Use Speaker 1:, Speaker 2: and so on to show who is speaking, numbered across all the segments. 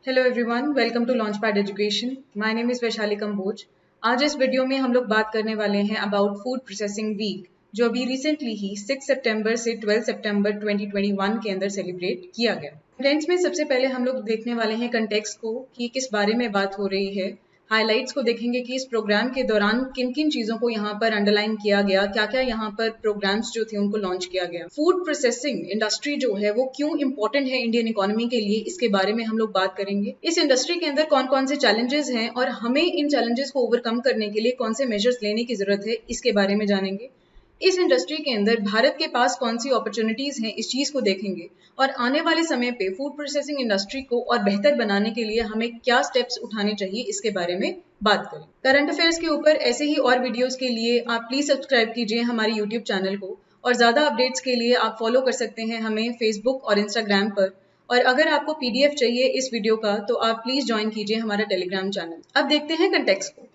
Speaker 1: Hello everyone, welcome to launchpad education. My name is Vaishali Kamboj. आज इस video में हम लोग बात करने वाले हैं अबाउट फूड प्रोसेसिंग वीक, जो अभी रिसेंटली ही 6 सितंबर से 12 सितंबर 2021 के अंदर सेलिब्रेट किया गया। कंटेंट्स में सबसे पहले हम लोग देखने वाले हैं कंटेक्स्ट को कि किस बारे में बात हो रही है। हाइलाइट्स को देखेंगे कि इस प्रोग्राम के दौरान किन किन चीज़ों को यहाँ पर अंडरलाइन किया गया, क्या क्या यहाँ पर प्रोग्राम्स जो थे उनको लॉन्च किया गया। फूड प्रोसेसिंग इंडस्ट्री जो है वो क्यों इंपॉर्टेंट है इंडियन इकोनॉमी के लिए, इसके बारे में हम लोग बात करेंगे। इस इंडस्ट्री के अंदर कौन कौन से चैलेंजेस हैं और हमें इन चैलेंजेस को ओवरकम करने के लिए कौन से मेजर्स लेने की जरूरत है, इसके बारे में जानेंगे। इस इंडस्ट्री के अंदर भारत के पास कौन सी अपॉर्चुनिटीज हैं, इस चीज को देखेंगे और आने वाले समय पे फूड प्रोसेसिंग इंडस्ट्री को और बेहतर बनाने के लिए हमें क्या स्टेप्स उठाने चाहिए, इसके बारे में बात करें। करंट अफेयर्स के ऊपर ऐसे ही और वीडियोस के लिए आप प्लीज सब्सक्राइब कीजिए हमारे यूट्यूब चैनल को, और ज्यादा अपडेट्स के लिए आप फॉलो कर सकते हैं हमें फेसबुक और इंस्टाग्राम पर। और अगर आपको पीडीएफ चाहिए इस वीडियो का तो आप प्लीज ज्वाइन कीजिए हमारा टेलीग्राम चैनल। अब देखते हैं कंटेक्स्ट को।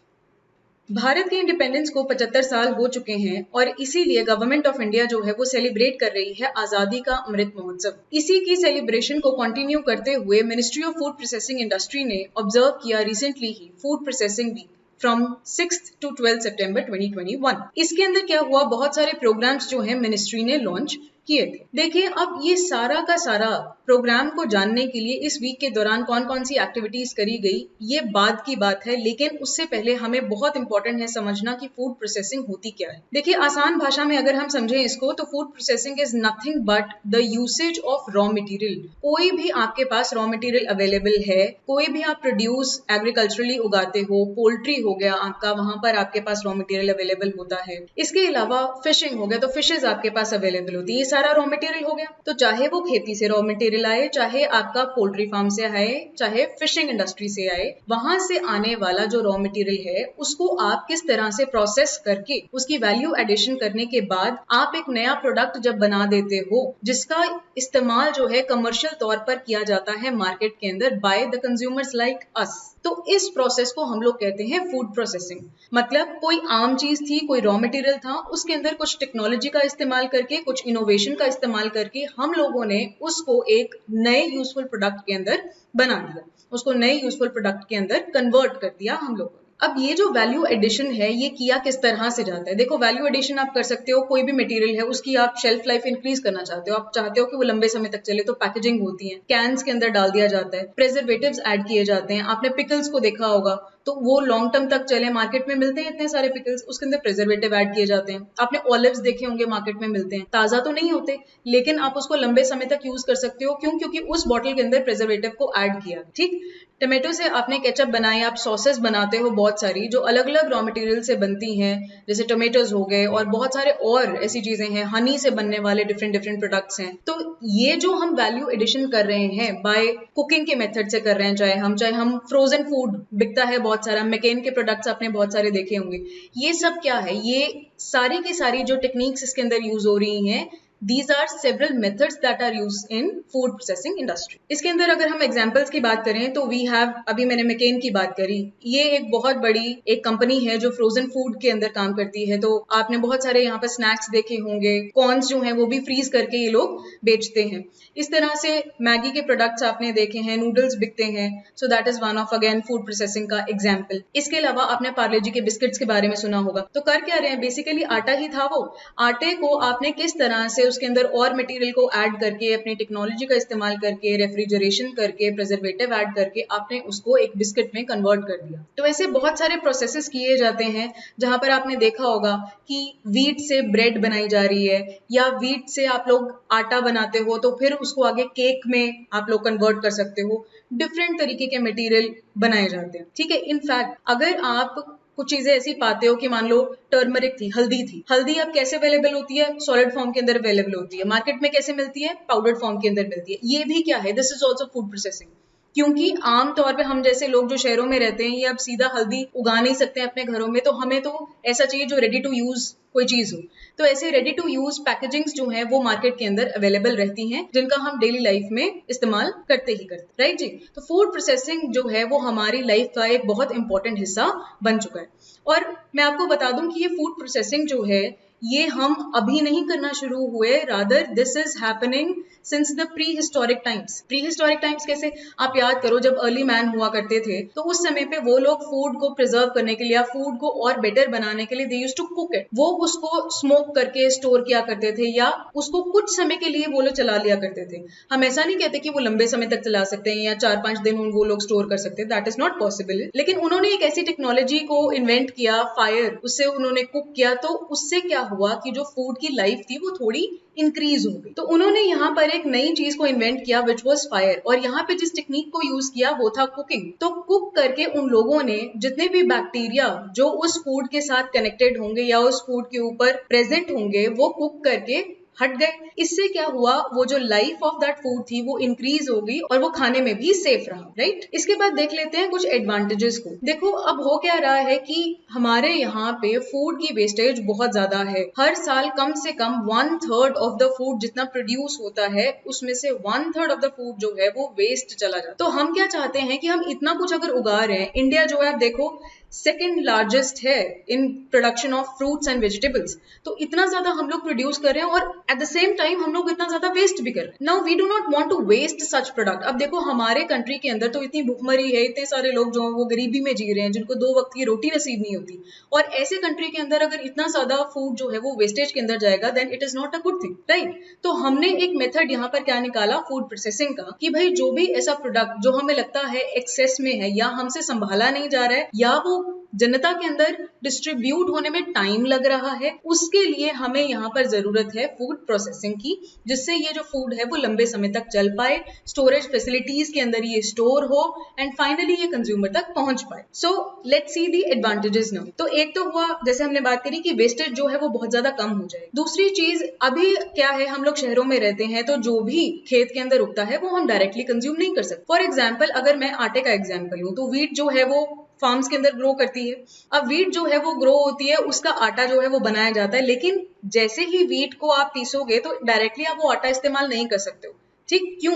Speaker 1: भारत के इंडिपेंडेंस को 75 साल हो चुके हैं और इसीलिए गवर्नमेंट ऑफ इंडिया जो है वो सेलिब्रेट कर रही है आजादी का अमृत महोत्सव। इसी की सेलिब्रेशन को कंटिन्यू करते हुए ministry of food processing industry ने ऑब्जर्व किया रिसेंटली ही food processing week from 6 to 12 September 2021। इसके अंदर क्या हुआ, बहुत सारे प्रोग्राम्स जो है मिनिस्ट्री ने लॉन्च किए थे। देखिए, अब ये सारा का सारा प्रोग्राम को जानने के लिए इस वीक के दौरान कौन कौन सी एक्टिविटीज करी गई, ये बाद की बात है, लेकिन उससे पहले हमें बहुत इंपॉर्टेंट है समझना कि फूड प्रोसेसिंग होती क्या है। देखिए, आसान भाषा में अगर हम समझें इसको तो food processing is nothing but the usage of raw material. कोई भी आपके पास रॉ मटेरियल अवेलेबल है, कोई भी आप प्रोड्यूस एग्रीकल्चरली उगाते हो, पोल्ट्री हो गया आपका, वहां पर आपके पास रॉ मटेरियल अवेलेबल होता है। इसके अलावा फिशिंग हो गया तो फिशेज आपके पास अवेलेबल होती है, सारा रॉ मटेरियल हो गया। तो चाहे वो खेती से रॉ मटेरियल आए, चाहे आपका पोल्ट्री फार्म से आए, चाहे फिशिंग इंडस्ट्री से आए, वहां से आने वाला जो रॉ मटेरियल है उसको आप किस तरह से प्रोसेस करके उसकी वैल्यू एडिशन करने के बाद आप एक नया प्रोडक्ट जब बना देते हो जिसका इस्तेमाल जो है कमर्शियल तौर पर किया जाता है मार्केट के अंदर by the consumers like us, तो इस प्रोसेस को हम लोग कहते हैं फूड प्रोसेसिंग। मतलब कोई आम चीज थी, कोई रॉ मटेरियल था, उसके अंदर कुछ टेक्नोलॉजी का इस्तेमाल करके, कुछ इनोवेशन का इस्तेमाल करके हम लोगों ने उसको एक नए यूजफुल प्रोडक्ट के अंदर बना दिया, उसको नए यूजफुल प्रोडक्ट के अंदर कन्वर्ट कर दिया हम लोगों ने। अब ये जो वैल्यू एडिशन है ये किया किस तरह से जाता है। देखो, वैल्यू एडिशन आप कर सकते हो, कोई भी मटेरियल है उसकी आप शेल्फ लाइफ इंक्रीज करना चाहते हो, आप चाहते हो कि वो लंबे समय तक चले, तो पैकेजिंग होती है, कैंस के अंदर डाल दिया जाता है, प्रिजर्वेटिव्स ऐड किए जाते हैं। आपने पिकल्स को देखा होगा तो वो लॉन्ग टर्म तक चले, मार्केट में मिलते हैं इतने सारे पिकल्स, उसके अंदर प्रिजर्वेटिव ऐड किए जाते हैं। आपने ऑलिव्स देखे होंगे, मार्केट में मिलते हैं, ताजा तो नहीं होते लेकिन आप उसको लंबे समय तक यूज कर सकते हो। क्यों? क्योंकि उस बॉटल के अंदर प्रिजर्वेटिव को ऐड किया। ठीक, टमाटो से आपने केचप बनाए, आप सॉसेस बनाते हो बहुत सारी जो अलग अलग रॉ मटेरियल से बनती हैं, जैसे टोमेटोज हो गए और बहुत सारे और ऐसी चीजें हैं, हनी से बनने वाले डिफरेंट डिफरेंट प्रोडक्ट्स हैं। तो ये जो हम वैल्यू एडिशन कर रहे हैं बाय कुकिंग के मेथड से कर रहे हैं, चाहे हम फ्रोजन फूड बिकता है बहुत सारा, मैकेन के प्रोडक्ट्स आपने बहुत सारे देखे होंगे, ये सब क्या है, ये सारी की सारी जो टेक्निक्स इसके अंदर यूज हो रही हैं, These are several methods that are used in food processing industry. इसके अंदर अगर हम एग्जांपल्स की बात करें तो we have, अभी मैंने मैकेन की बात करी, ये एक बहुत बड़ी एक कंपनी है जो फ्रोजन फूड के अंदर काम करती है। तो आपने बहुत सारे यहाँ पर स्नैक्स देखे होंगे, कॉर्न्स जो हैं वो भी फ्रीज करके ये लोग बेचते हैं। इस तरह से मैगी के प्रोडक्ट्स आपने देखे हैं, नूडल्स बिकते हैं, सो that is one of again food processing का एग्जाम्पल। इसके अलावा आपने पार्ले जी के बिस्किट्स के बारे में सुना होगा। तो कर क्या रहे हैं, बेसिकली आटा ही था, वो आटे को आपने किस तरह से उसके अंदर और मटेरियल को ऐड करके, अपनी टेक्नोलॉजी का इस्तेमाल करके, रेफ्रिजरेशन करके, प्रिजर्वेटिव ऐड करके आपने उसको एक बिस्किट में कन्वर्ट कर दिया। तो ऐसे बहुत सारे प्रोसेसेस किए जाते हैं जहां पर आपने देखा होगा कि वीट से ब्रेड बनाई जा रही है, या वीट से आप लोग आटा बनाते हो तो फिर उसको आगे केक में आप लोग कन्वर्ट कर सकते हो। डिफरेंट तरीके के मटेरियल बनाए जाते हैं। ठीक है, इनफैक्ट अगर आप कुछ चीजें ऐसी पाते हो कि मान लो टर्मरिक थी, हल्दी अब कैसे अवेलेबल होती है, सॉलिड फॉर्म के अंदर अवेलेबल होती है, मार्केट में कैसे मिलती है, पाउडर्ड फॉर्म के अंदर मिलती है। ये भी क्या है, this is also food processing. क्योंकि आम तौर पे हम जैसे लोग जो शहरों में रहते हैं ये अब सीधा हल्दी उगा नहीं सकते हैं अपने घरों में, तो हमें तो ऐसा चाहिए जो रेडी टू यूज कोई चीज हो। तो ऐसे रेडी टू यूज पैकेजिंग्स जो है वो मार्केट के अंदर अवेलेबल रहती हैं, जिनका हम डेली लाइफ में इस्तेमाल करते ही करते, राइट जी। तो फूड प्रोसेसिंग जो है वो हमारी लाइफ का एक बहुत इंपॉर्टेंट हिस्सा बन चुका है। और मैं आपको बता दूं कि ये फूड प्रोसेसिंग जो है ये हम अभी नहीं करना शुरू हुए, rather this is happening since the pre historic times. Pre historic times कैसे, आप याद करो जब अर्ली मैन हुआ करते थे तो उस समय पे वो लोग फूड को प्रिजर्व करने के लिए या फूड को और बेटर बनाने के लिए they used to cook it. वो उसको स्मोक करके स्टोर किया करते थे या उसको कुछ समय के लिए वो लोग चला लिया करते थे। हम ऐसा नहीं कहते कि वो लंबे समय तक चला सकते हैं या 4-5 दिन वो लोग स्टोर कर सकते हैं, दैट इज नॉट पॉसिबल। लेकिन उन्होंने एक ऐसी टेक्नोलॉजी को इन्वेंट किया, फायर, उससे उन्होंने कुक किया, तो उससे क्या हुआ कि जो फूड की लाइफ थी वो थोड़ी इंक्रीज हो गई। तो उन्होंने यहाँ पर एक नई चीज को इन्वेंट किया विच वॉज फायर, और यहाँ पे जिस टेक्निक को यूज किया वो था कुकिंग। तो कुक करके उन लोगों ने जितने भी बैक्टीरिया जो उस फूड के साथ कनेक्टेड होंगे या उस फूड के ऊपर प्रेजेंट होंगे वो कुक करके हट गए। इससे क्या हुआ, वो जो लाइफ ऑफ दैट फूड थी वो इंक्रीज हो गई और वो खाने में भी सेफ रहा, राइट। इसके बाद देख लेते हैं कुछ एडवांटेजेस को। देखो अब हो क्या रहा है कि हमारे यहाँ पे फूड की वेस्टेज बहुत ज्यादा है। हर साल कम से कम 1/3 ऑफ द फूड जितना प्रोड्यूस होता है उसमें से 1/3 ऑफ द फूड जो है वो वेस्ट चला जाता है। तो हम क्या चाहते हैं कि हम इतना कुछ अगर उगा रहे हैं, इंडिया जो है आप देखो सेकेंड लार्जेस्ट है in production of fruits and vegetables, तो इतना ज्यादा हम लोग प्रोड्यूस कर रहे हैं और एट द सेम टाइम हम लोग इतना ज्यादा वेस्ट भी कर रहे हैं। Now we do not want to waste such product. अब देखो हमारे कंट्री के अंदर तो इतनी भुखमरी है, इतने सारे लोग जो वो गरीबी में जी रहे हैं, जिनको 2 वक्त की रोटी नसीब नहीं होती, और ऐसे कंट्री के अंदर अगर इतना ज्यादा फूड जो है वो वेस्टेज के अंदर जाएगा then it is not a good thing, right. तो हमने एक मेथड यहाँ पर क्या निकाला फूड प्रोसेसिंग का, कि भाई जो भी ऐसा प्रोडक्ट जो हमें लगता है एक्सेस में है या हमसे संभाला नहीं जा रहा है या वो जनता के अंदर डिस्ट्रीब्यूट होने में टाइम लग रहा है, उसके लिए हमें यहाँ पर जरूरत है फूड प्रोसेसिंग की, जिससे ये जो फूड है वो लंबे समय तक चल पाए, स्टोरेज फैसिलिटीज के अंदर ये स्टोर हो एंड फाइनली ये कंज्यूमर तक पहुंच पाए। So let's see the advantages now. तो एक तो हुआ जैसे हमने बात करी कि वेस्टेज जो है वो बहुत ज्यादा कम हो जाए। दूसरी चीज, अभी क्या है, हम लोग शहरों में रहते हैं तो जो भी खेत के अंदर उगता है वो हम डायरेक्टली कंज्यूम नहीं कर सकते। फॉर एग्जाम्पल अगर मैं आटे का एग्जाम्पल लूं तो व्हीट जो है वो फार्म्स के अंदर ग्रो करती है। अब व्हीट जो है वो ग्रो होती है, उसका आटा जो है वो बनाया जाता है, लेकिन जैसे ही व्हीट को आप पीसोगे तो डायरेक्टली आप वो आटा इस्तेमाल नहीं कर सकते हो, ठीक। क्यों?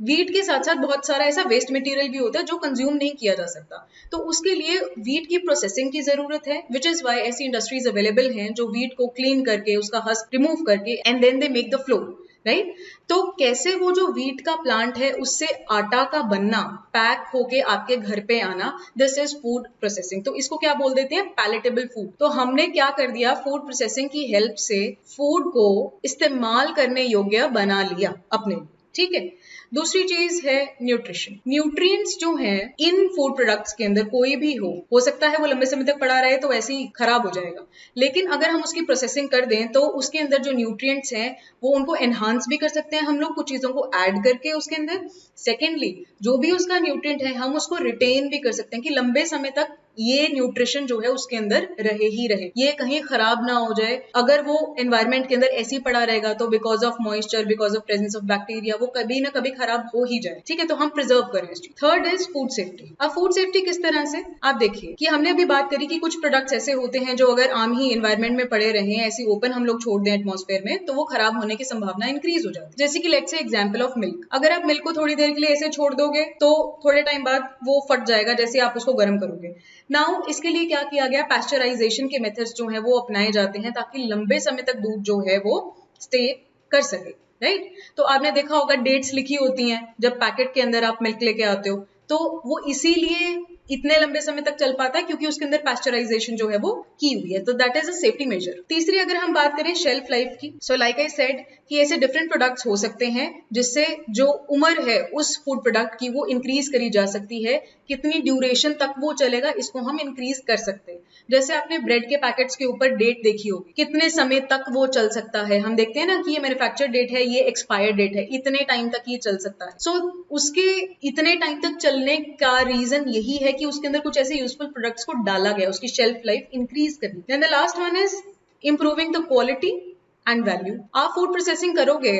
Speaker 1: व्हीट के साथ साथ बहुत सारा ऐसा वेस्ट मटेरियल भी होता है जो कंज्यूम नहीं किया जा सकता, तो उसके लिए व्हीट की प्रोसेसिंग की जरूरत है, विच इज वाई ऐसी इंडस्ट्रीज अवेलेबल हैं जो व्हीट को क्लीन करके उसका हस्क रिमूव करके and then they make the flour, right. तो कैसे वो जो व्हीट का प्लांट है उससे आटा का बनना, पैक होके आपके घर पे आना, दिस इज फूड प्रोसेसिंग। तो इसको क्या बोल देते हैं, पैलेटेबल फूड। तो हमने क्या कर दिया, फूड प्रोसेसिंग की हेल्प से फूड को इस्तेमाल करने योग्य बना लिया अपने, ठीक है। दूसरी चीज है न्यूट्रिशन। न्यूट्रिएंट्स जो हैं इन फूड प्रोडक्ट्स के अंदर कोई भी हो सकता है वो लंबे समय तक पड़ा रहे तो ऐसे ही खराब हो जाएगा, लेकिन अगर हम उसकी प्रोसेसिंग कर दें तो उसके अंदर जो न्यूट्रिएंट्स हैं वो उनको एनहांस भी कर सकते हैं हम लोग कुछ चीजों को ऐड करके उसके अंदर। सेकेंडली जो भी उसका न्यूट्रिएंट है हम उसको रिटेन भी कर सकते हैं कि लंबे समय तक ये न्यूट्रिशन जो है उसके अंदर रहे ही रहे, ये कहीं खराब ना हो जाए। अगर वो एनवायरमेंट के अंदर ऐसे ही पड़ा रहेगा तो because of moisture, because of presence of bacteria वो कभी ना कभी खराब हो ही जाए, ठीक है। तो हम प्रिजर्व करें इसकी। Third is food safety. अब फूड सेफ्टी किस तरह से, आप देखिए कि हमने अभी बात करी कि कुछ प्रोडक्ट्स ऐसे होते हैं जो अगर आम ही एनवायरमेंट में पड़े रहे, ऐसी ओपन हम लोग छोड़ दें एटमॉस्फेयर में, तो वो खराब होने की संभावना इंक्रीज हो जाती है। जैसे कि let's say example of milk, अगर आप मिल्क को थोड़ी देर के लिए ऐसे छोड़ दोगे तो थोड़े टाइम बाद वो फट जाएगा जैसे आप उसको गर्म करोगे। नाउ इसके लिए क्या किया गया, पैस्चराइजेशन के मेथड्स जो है वो अपनाए जाते हैं ताकि लंबे समय तक दूध जो है वो स्टे कर सके, राइट। तो आपने देखा होगा डेट्स लिखी होती हैं जब पैकेट के अंदर आप मिल्क लेके आते हो, तो वो इसीलिए इतने लंबे समय तक चल पाता है क्योंकि उसके अंदर पैस्चराइजेशन जो है वो की हुई है, तो that is a safety major. तीसरी अगर हम बात करें शेल्फ लाइफ की, सो लाइक आई सेड कि ऐसे डिफरेंट प्रोडक्ट्स हो सकते हैं जिससे जो उम्र है उस फूड प्रोडक्ट की वो इंक्रीज करी जा सकती है, कितनी ड्यूरेशन तक वो चलेगा इसको हम इंक्रीज कर सकते हैं। जैसे आपने ब्रेड के पैकेट्स के ऊपर डेट देखी होगी, कितने समय तक वो चल सकता है, हम देखते हैं ना कि ये मैन्युफैक्चर डेट है, ये एक्सपायर डेट है, इतने टाइम तक ये चल सकता है। सो उसके इतने टाइम तक चलने का रीजन यही है कि उसके अंदर कुछ ऐसे यूजफुल प्रोडक्ट्स को डाला गया, उसकी शेल्फ लाइफ इंक्रीज करनी। Then the last one is improving the quality and value. आप फूड प्रोसेसिंग करोगे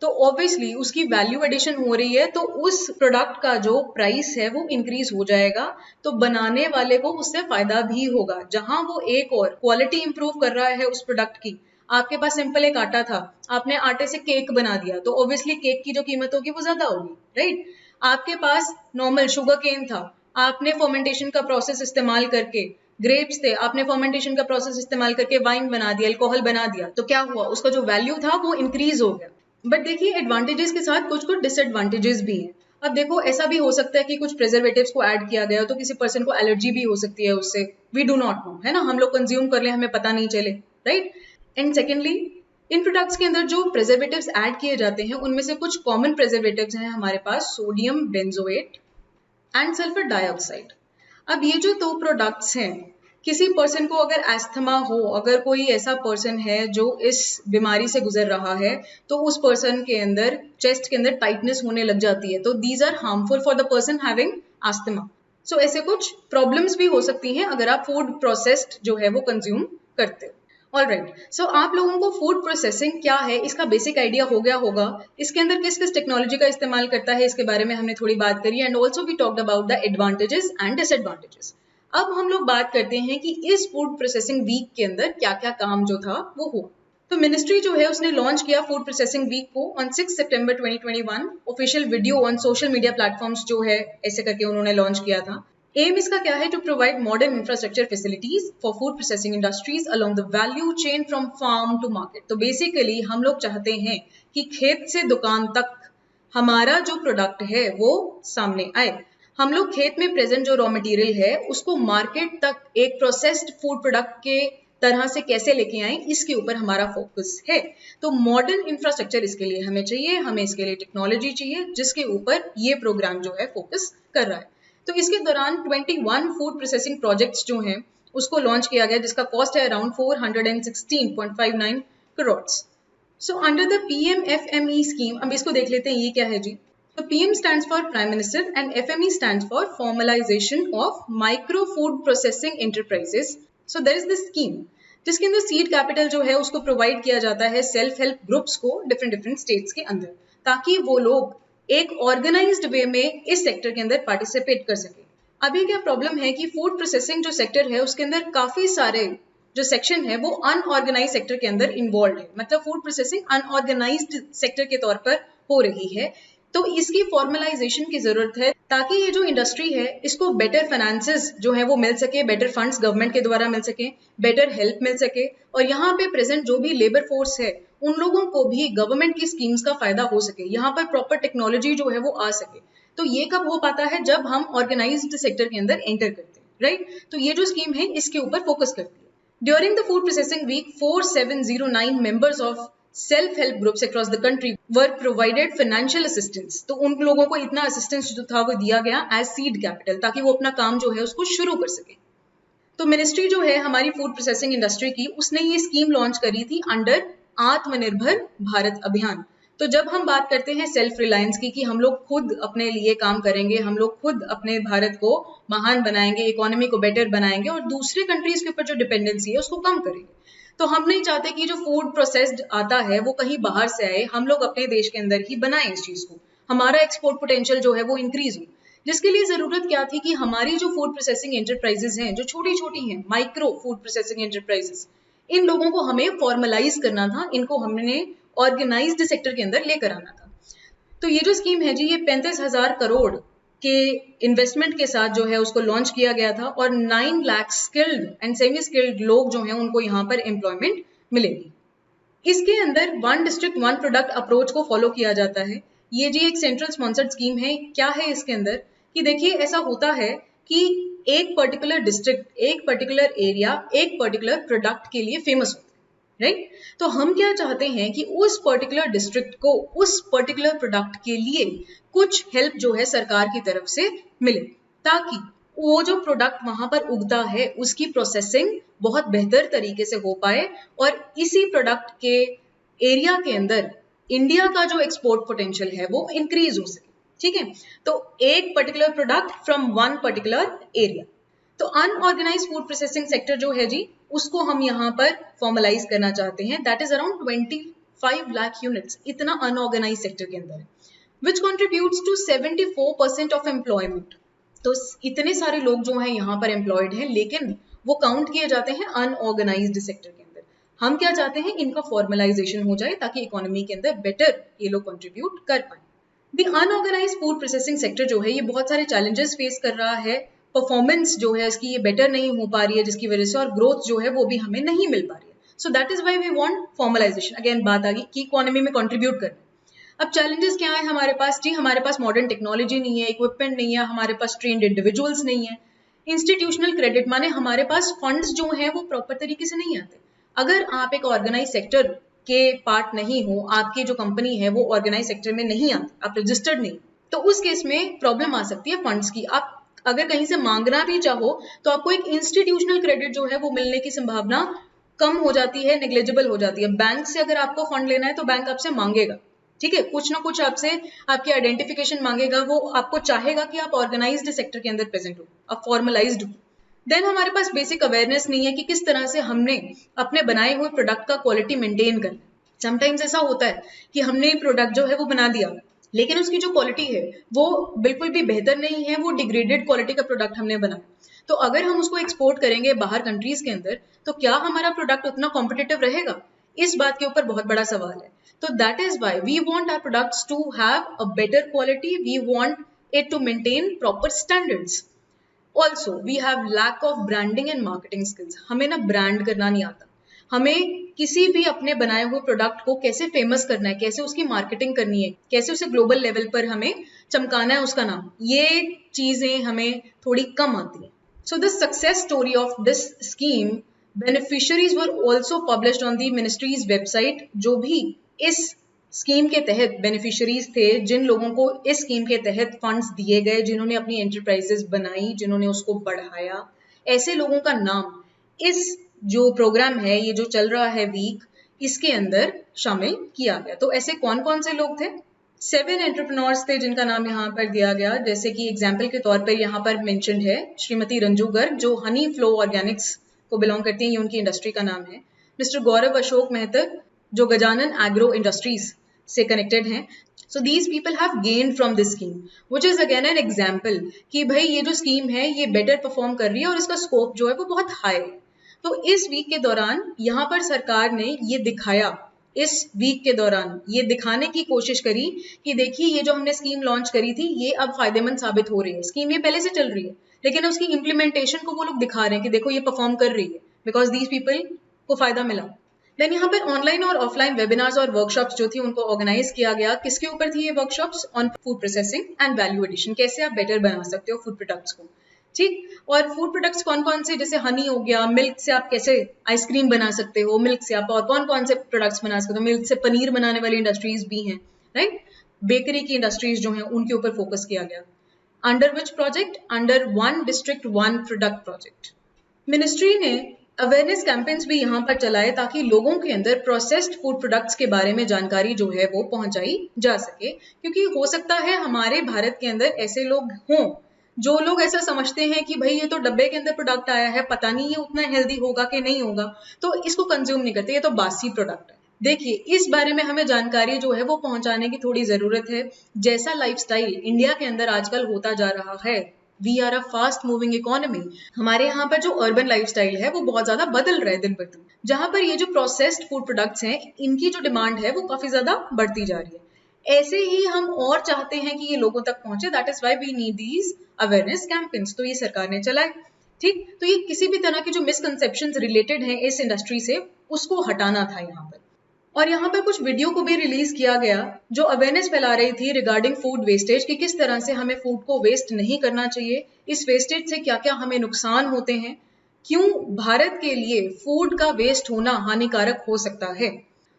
Speaker 1: तो ऑब्वियसली उसकी वैल्यू एडिशन हो रही है, तो उस प्रोडक्ट का जो प्राइस है वो इंक्रीज हो जाएगा, तो बनाने वाले को उससे फायदा भी होगा। जहां वो एक और क्वालिटी इंप्रूव कर रहा है उस प्रोडक्ट की, आपके पास सिंपल एक आटा था, आपने आटे से केक बना दिया तो ऑब्वियसली केक की जो कीमत होगी वो ज्यादा होगी, राइट। आपके पास नॉर्मल शुगर केन था, आपने फर्मेंटेशन का प्रोसेस इस्तेमाल करके, ग्रेप्स थे, आपने फर्मेंटेशन का प्रोसेस इस्तेमाल करके वाइन बना दिया, अल्कोहल बना दिया, तो क्या हुआ, उसका जो वैल्यू था वो इंक्रीज हो गया, बट देखिए एडवांटेजेस के साथ कुछ कुछ डिसएडवांटेजेस भी हैं। अब देखो ऐसा भी हो सकता है कि कुछ प्रिजर्वेटिव्स को ऐड किया गया हो तो किसी पर्सन को एलर्जी भी हो सकती है उससे, वी डू नॉट नो, है ना, हम लोग कंज्यूम कर ले, हमें पता नहीं चले, right. And secondly, in products के अंदर जो प्रिजर्वेटिव्स ऐड किए जाते हैं उनमें से कुछ कॉमन प्रिजर्वेटिव्स हैं हमारे पास, sodium benzoate and sulphur dioxide. अब ये जो दो प्रोडक्ट्स हैं, किसी पर्सन को अगर एस्थमा हो, अगर कोई ऐसा पर्सन है जो इस बीमारी से गुजर रहा है, तो उस पर्सन के अंदर चेस्ट के अंदर टाइटनेस होने लग जाती है, तो these are harmful for the person having asthma. So ऐसे कुछ प्रॉब्लम्स भी हो सकती हैं अगर आप फूड प्रोसेस्ड जो है वो कंज्यूम करते हो। ऑलराइट, सो आप लोगों को फूड प्रोसेसिंग क्या है इसका बेसिक आइडिया हो गया होगा। इसके अंदर किस किस टेक्नोलॉजी का इस्तेमाल करता है इसके बारे में हमने थोड़ी बात करी, and also we talked about the advantages and disadvantages. अब हम लोग बात करते हैं कि इस फूड प्रोसेसिंग वीक के अंदर क्या क्या काम जो था वो हुआ। तो मिनिस्ट्री जो है उसने लॉन्च किया फूड प्रोसेसिंग वीक को on 6 September 2021। Official video on social media platforms जो है ऐसे करके उन्होंने लॉन्च किया था। एम इसका क्या है, to provide modern infrastructure facilities for food processing industries along the value chain from farm to market. तो बेसिकली हम लोग चाहते हैं कि खेत से दुकान तक हमारा जो प्रोडक्ट है वो सामने आए। हम लोग खेत में प्रेजेंट जो रॉ मटेरियल है उसको मार्केट तक एक प्रोसेस्ड फूड प्रोडक्ट के तरह से कैसे लेके आए, इसके ऊपर हमारा फोकस है। तो मॉडर्न इंफ्रास्ट्रक्चर इसके लिए हमें चाहिए, हमें इसके लिए टेक्नोलॉजी चाहिए, जिसके ऊपर ये प्रोग्राम जो है फोकस कर रहा है। तो इसके दौरान 21 फूड प्रोसेसिंग प्रोजेक्ट्स जो हैं उसको लॉन्च किया गया, जिसका कॉस्ट है around 416.59 crore. So under the PMFME scheme, अब इसको देख लेते हैं ये क्या है जी। तो PM stands for prime minister and FME stands for formalisation of micro food processing enterprises. So there is this scheme जिसके अंदर सीड कैपिटल जो है उसको प्रोवाइड किया जाता है सेल्फ हेल्प ग्रुप्स को डिफरेंट डिफरेंट स्टेट्स के अंदर, ताकि वो लोग एक ऑर्गेनाइज्ड वे में इस सेक्टर के अंदर पार्टिसिपेट कर सके। अभी क्या प्रॉब्लम है कि फूड प्रोसेसिंग जो सेक्टर है उसके अंदर काफी सारे जो सेक्शन है वो अनऑर्गेनाइज सेक्टर के अंदर इन्वॉल्व है, मतलब फूड प्रोसेसिंग अनऑर्गेनाइज्ड सेक्टर के तौर पर हो रही है। तो इसकी फॉर्मलाइजेशन की जरूरत है ताकि ये जो इंडस्ट्री है इसको बेटर फाइनेंसेस जो है वो मिल सके, बेटर फंड्स गवर्नमेंट के द्वारा मिल सके, बेटर हेल्प मिल सके, और यहाँ पे प्रेजेंट जो भी लेबर फोर्स है उन लोगों को भी गवर्नमेंट की स्कीम्स का फायदा हो सके, यहाँ पर प्रॉपर टेक्नोलॉजी जो है वो आ सके। तो ये कब हो पाता है, जब हम ऑर्गेनाइज्ड सेक्टर के अंदर एंटर करते हैं, राइट। तो ये जो स्कीम है इसके ऊपर फोकस करती है। During the food processing week 4709 members of self help groups across the country were provided financial assistance. तो उन लोगों को इतना असिस्टेंस जो था वो दिया गया एज सीड कैपिटल, ताकि वो अपना काम जो है उसको शुरू कर सके। तो मिनिस्ट्री जो है हमारी फूड प्रोसेसिंग इंडस्ट्री की, उसने ये स्कीम लॉन्च करी थी अंडर आत्मनिर्भर भारत अभियान। तो जब हम बात करते हैं सेल्फ रिलायंस की, कि हम लोग खुद अपने लिए काम करेंगे, हम लोग खुद अपने भारत को महान बनाएंगे, इकोनॉमी को बेटर बनाएंगे और दूसरे कंट्रीज के ऊपर जो डिपेंडेंसी है उसको कम करेंगे। तो हम नहीं चाहते कि जो फूड प्रोसेस्ड आता है वो कहीं बाहर से आए, हम लोग अपने देश के अंदर ही बनाएं इस चीज को, हमारा एक्सपोर्ट पोटेंशियल जो है वो इंक्रीज हो। जिसके लिए जरूरत क्या थी कि हमारी जो फूड प्रोसेसिंग एंटरप्राइजेस हैं, जो छोटी छोटी हैं, माइक्रो फूड प्रोसेसिंग एंटरप्राइजेस, इन लोगों को हमें फॉर्मलाइज करना था, इनको हमने ऑर्गेनाइज्ड सेक्टर के अंदर लेकर आना था। तो ये जो स्कीम है जी, ये 35,000 करोड़ के इन्वेस्टमेंट के साथ जो है उसको लॉन्च किया गया था, और 9 lakh skilled and semi skilled लोग जो हैं उनको यहाँ पर एम्प्लॉयमेंट मिलेगी। इसके अंदर one district one product approach को फॉलो किया जाता है। ये जी एक सेंट्रल स्पॉन्सर्ड स्कीम है। क्या है इसके अंदर कि देखिए ऐसा होता है कि एक पर्टिकुलर डिस्ट्रिक्ट, एक पर्टिकुलर एरिया, एक पर्टिकुलर प्रोडक्ट के लिए फेमस होता है, राइट। तो हम क्या चाहते हैं कि उस पर्टिकुलर डिस्ट्रिक्ट को उस पर्टिकुलर प्रोडक्ट के लिए कुछ हेल्प जो है सरकार की तरफ से मिले, ताकि वो जो प्रोडक्ट वहां पर उगता है उसकी प्रोसेसिंग बहुत बेहतर तरीके से हो पाए, और इसी प्रोडक्ट के एरिया के अंदर इंडिया का जो एक्सपोर्ट पोटेंशियल है वो इंक्रीज हो सके, ठीक है। तो एक particular product from one particular area. तो अनऑर्गेनाइज फूड प्रोसेसिंग सेक्टर जो है जी, उसको हम यहाँ पर फॉर्मलाइज करना चाहते हैं। That is around 25 lakh units, इतना अनऑर्गेनाइज सेक्टर के अंदर है, विच कॉन्ट्रीब्यूट्स टू 74% ऑफ एम्प्लॉयमेंट। तो इतने सारे लोग जो हैं यहाँ पर एम्प्लॉयड हैं, लेकिन वो काउंट किए जाते हैं अनऑर्गेनाइज्ड सेक्टर के अंदर। हम क्या चाहते हैं, इनका फॉर्मलाइजेशन हो जाए ताकि इकोनॉमी के अंदर बेटर ये लोग कंट्रीब्यूट कर पाए। The unorganised food processing sector जो है ये बहुत सारे चैलेंजेस फेस कर रहा है। परफॉर्मेंस जो है इसकी ये बेटर नहीं हो पा रही है, जिसकी वजह से, और ग्रोथ जो है वो भी हमें नहीं मिल पा रही है। So that is why we want formalisation. Again बात आ गई कि इकोनॉमी में कंट्रीब्यूट करना। अब चैलेंजेस क्या है हमारे पास? जी हमारे पास मॉडर्न टेक्नोलॉजी नहीं है, इक्विपमेंट नहीं है, हमारे पास ट्रेन्ड इंडिविजुअल्स नहीं है, इंस्टीट्यूशनल क्रेडिट माने हमारे पास फंड्स जो हैं वो प्रॉपर तरीके से नहीं आते। अगर आप एक ऑर्गेनाइज सेक्टर के पार्ट नहीं हो, आपकी जो कंपनी है वो ऑर्गेनाइज सेक्टर में नहीं आती, आप रजिस्टर्ड नहीं, तो उस केस में प्रॉब्लम आ सकती है फंड्स की। आप अगर कहीं से मांगना भी चाहो तो आपको एक इंस्टीट्यूशनल क्रेडिट जो है वो मिलने की संभावना कम हो जाती है, नेग्लिजिबल हो जाती है। बैंक से अगर आपको फंड लेना है तो बैंक आपसे मांगेगा, ठीक है, कुछ ना कुछ आपसे आपकी आइडेंटिफिकेशन मांगेगा, वो आपको चाहेगा कि आप ऑर्गेनाइज्ड सेक्टर के अंदर प्रेजेंट हो, आप फॉर्मलाइज्ड हो। देन हमारे पास बेसिक अवेयरनेस नहीं है कि किस तरह से हमने अपने बनाए हुए प्रोडक्ट का क्वालिटी मेंटेन करना। समटाइम्स ऐसा होता है कि हमने प्रोडक्ट जो है वो बना दिया, लेकिन उसकी जो क्वालिटी है वो बिल्कुल भी बेहतर नहीं है, वो डिग्रेडेड क्वालिटी का प्रोडक्ट हमने बनाया। तो अगर हम उसको एक्सपोर्ट करेंगे बाहर कंट्रीज के अंदर, तो क्या हमारा प्रोडक्ट उतना कॉम्पिटिटिव रहेगा? इस बात के ऊपर बहुत बड़ा सवाल है। तो that is why we want our products to have a better quality, we want it to maintain proper standards. Also we have lack of branding and marketing skills. हमें ना ब्रांड करना नहीं आता, हमें किसी भी अपने बनाए हुए प्रोडक्ट को कैसे फेमस करना है, कैसे उसकी मार्केटिंग करनी है, कैसे उसे ग्लोबल लेवल पर हमें चमकाना है उसका नाम, ये चीजें हमें थोड़ी कम आती है। So the success story of this scheme, beneficiaries were also published on the ministries website. जो भी इस स्कीम के तहत बेनिफिशियरीज थे, जिन लोगों को इस स्कीम के तहत फंड्स दिए गए, जिन्होंने अपनी एंटरप्राइजेस बनाई, जिन्होंने उसको बढ़ाया, ऐसे लोगों का नाम इस जो प्रोग्राम है, ये जो चल रहा है वीक, इसके अंदर शामिल किया गया। तो ऐसे कौन कौन से लोग थे? 7 एंटरप्रेन्योर्स थे जिनका नाम यहाँ पर दिया गया। जैसे कि एग्जाम्पल के तौर पर यहाँ पर मेंशन्ड है श्रीमती रंजू गर्ग, जो हनी फ्लो ऑर्गेनिक्स को बिलोंग करती हैं, ये उनकी इंडस्ट्री का नाम है। मिस्टर गौरव अशोक मेहतर, जो गजानन एग्रो इंडस्ट्रीज से कनेक्टेड हैं। So these people have gained from this scheme, which is again an example कि भाई ये जो स्कीम है ये बेटर परफॉर्म कर रही है और इसका स्कोप जो है वो बहुत हाई है। तो इस वीक के दौरान यहाँ पर सरकार ने ये दिखाया, इस वीक के दौरान ये दिखाने की कोशिश करी कि देखिए ये जो हमने स्कीम लॉन्च करी थी ये अब फायदेमंद साबित हो रही है। स्कीम ये पहले से चल रही है, लेकिन उसकी इम्प्लीमेंटेशन को वो लोग दिखा रहे हैं कि देखो ये परफॉर्म कर रही है, बिकॉज दीज पीपल को फायदा मिला। देन यहाँ पर ऑनलाइन और ऑफलाइन वेबिनार्स और वर्कशॉप्स जो थी उनको ऑर्गेनाइज किया गया। किसके ऊपर थी ये workshops? On food processing and value addition, कैसे आप बेटर बना सकते हो फूड प्रोडक्ट्स को, ठीक। और फूड प्रोडक्ट्स कौन कौन से? जैसे हनी हो गया, मिल्क से आप कैसे आइसक्रीम बना सकते हो, मिल्क से आप और कौन कौन से प्रोडक्ट्स बना सकते हो, मिल्क से पनीर बनाने वाली इंडस्ट्रीज भी हैं, राइट। बेकरी की इंडस्ट्रीज जो हैं उनके ऊपर फोकस किया गया। Under which project? Under one district one product project. Ministry ने अवेयरनेस कैंपेन्स भी यहाँ पर चलाए ताकि लोगों के अंदर प्रोसेस्ड फूड प्रोडक्ट्स के बारे में जानकारी जो है वो पहुंचाई जा सके, क्योंकि हो सकता है हमारे भारत के अंदर ऐसे लोग हों जो लोग ऐसा समझते हैं कि भाई ये तो डब्बे के अंदर प्रोडक्ट आया है, पता नहीं ये उतना हेल्दी होगा कि नहीं होगा, तो इसको कंज्यूम नहीं करते, ये तो बासी प्रोडक्ट है। देखिए इस बारे में हमें जानकारी जो है वो पहुंचाने की थोड़ी जरूरत है। जैसा लाइफस्टाइल इंडिया के अंदर आजकल होता जा रहा है, we are a fast moving economy, हमारे यहाँ पर जो अर्बन लाइफस्टाइल है वो बहुत ज्यादा बदल रहा है दिन ब दिन, जहां पर ये जो प्रोसेस्ड फूड प्रोडक्ट्स हैं इनकी जो डिमांड है वो काफी ज्यादा बढ़ती जा रही है। ऐसे ही हम और चाहते हैं कि ये लोगों तक पहुंचे, that is why we need these awareness campaigns. तो ये सरकार ने चलाए, ठीक। तो ये किसी भी तरह की जो मिसकंसेप्शंस रिलेटेड हैं इस इंडस्ट्री से, उसको हटाना था यहाँ पर। और यहाँ पर कुछ वीडियो को भी रिलीज किया गया जो अवेयरनेस फैला रही थी रिगार्डिंग फूड वेस्टेज, कि किस तरह से हमें फूड को वेस्ट नहीं करना चाहिए, इस वेस्टेज से क्या क्या हमें नुकसान होते हैं, क्यों भारत के लिए फूड का वेस्ट होना हानिकारक हो सकता है।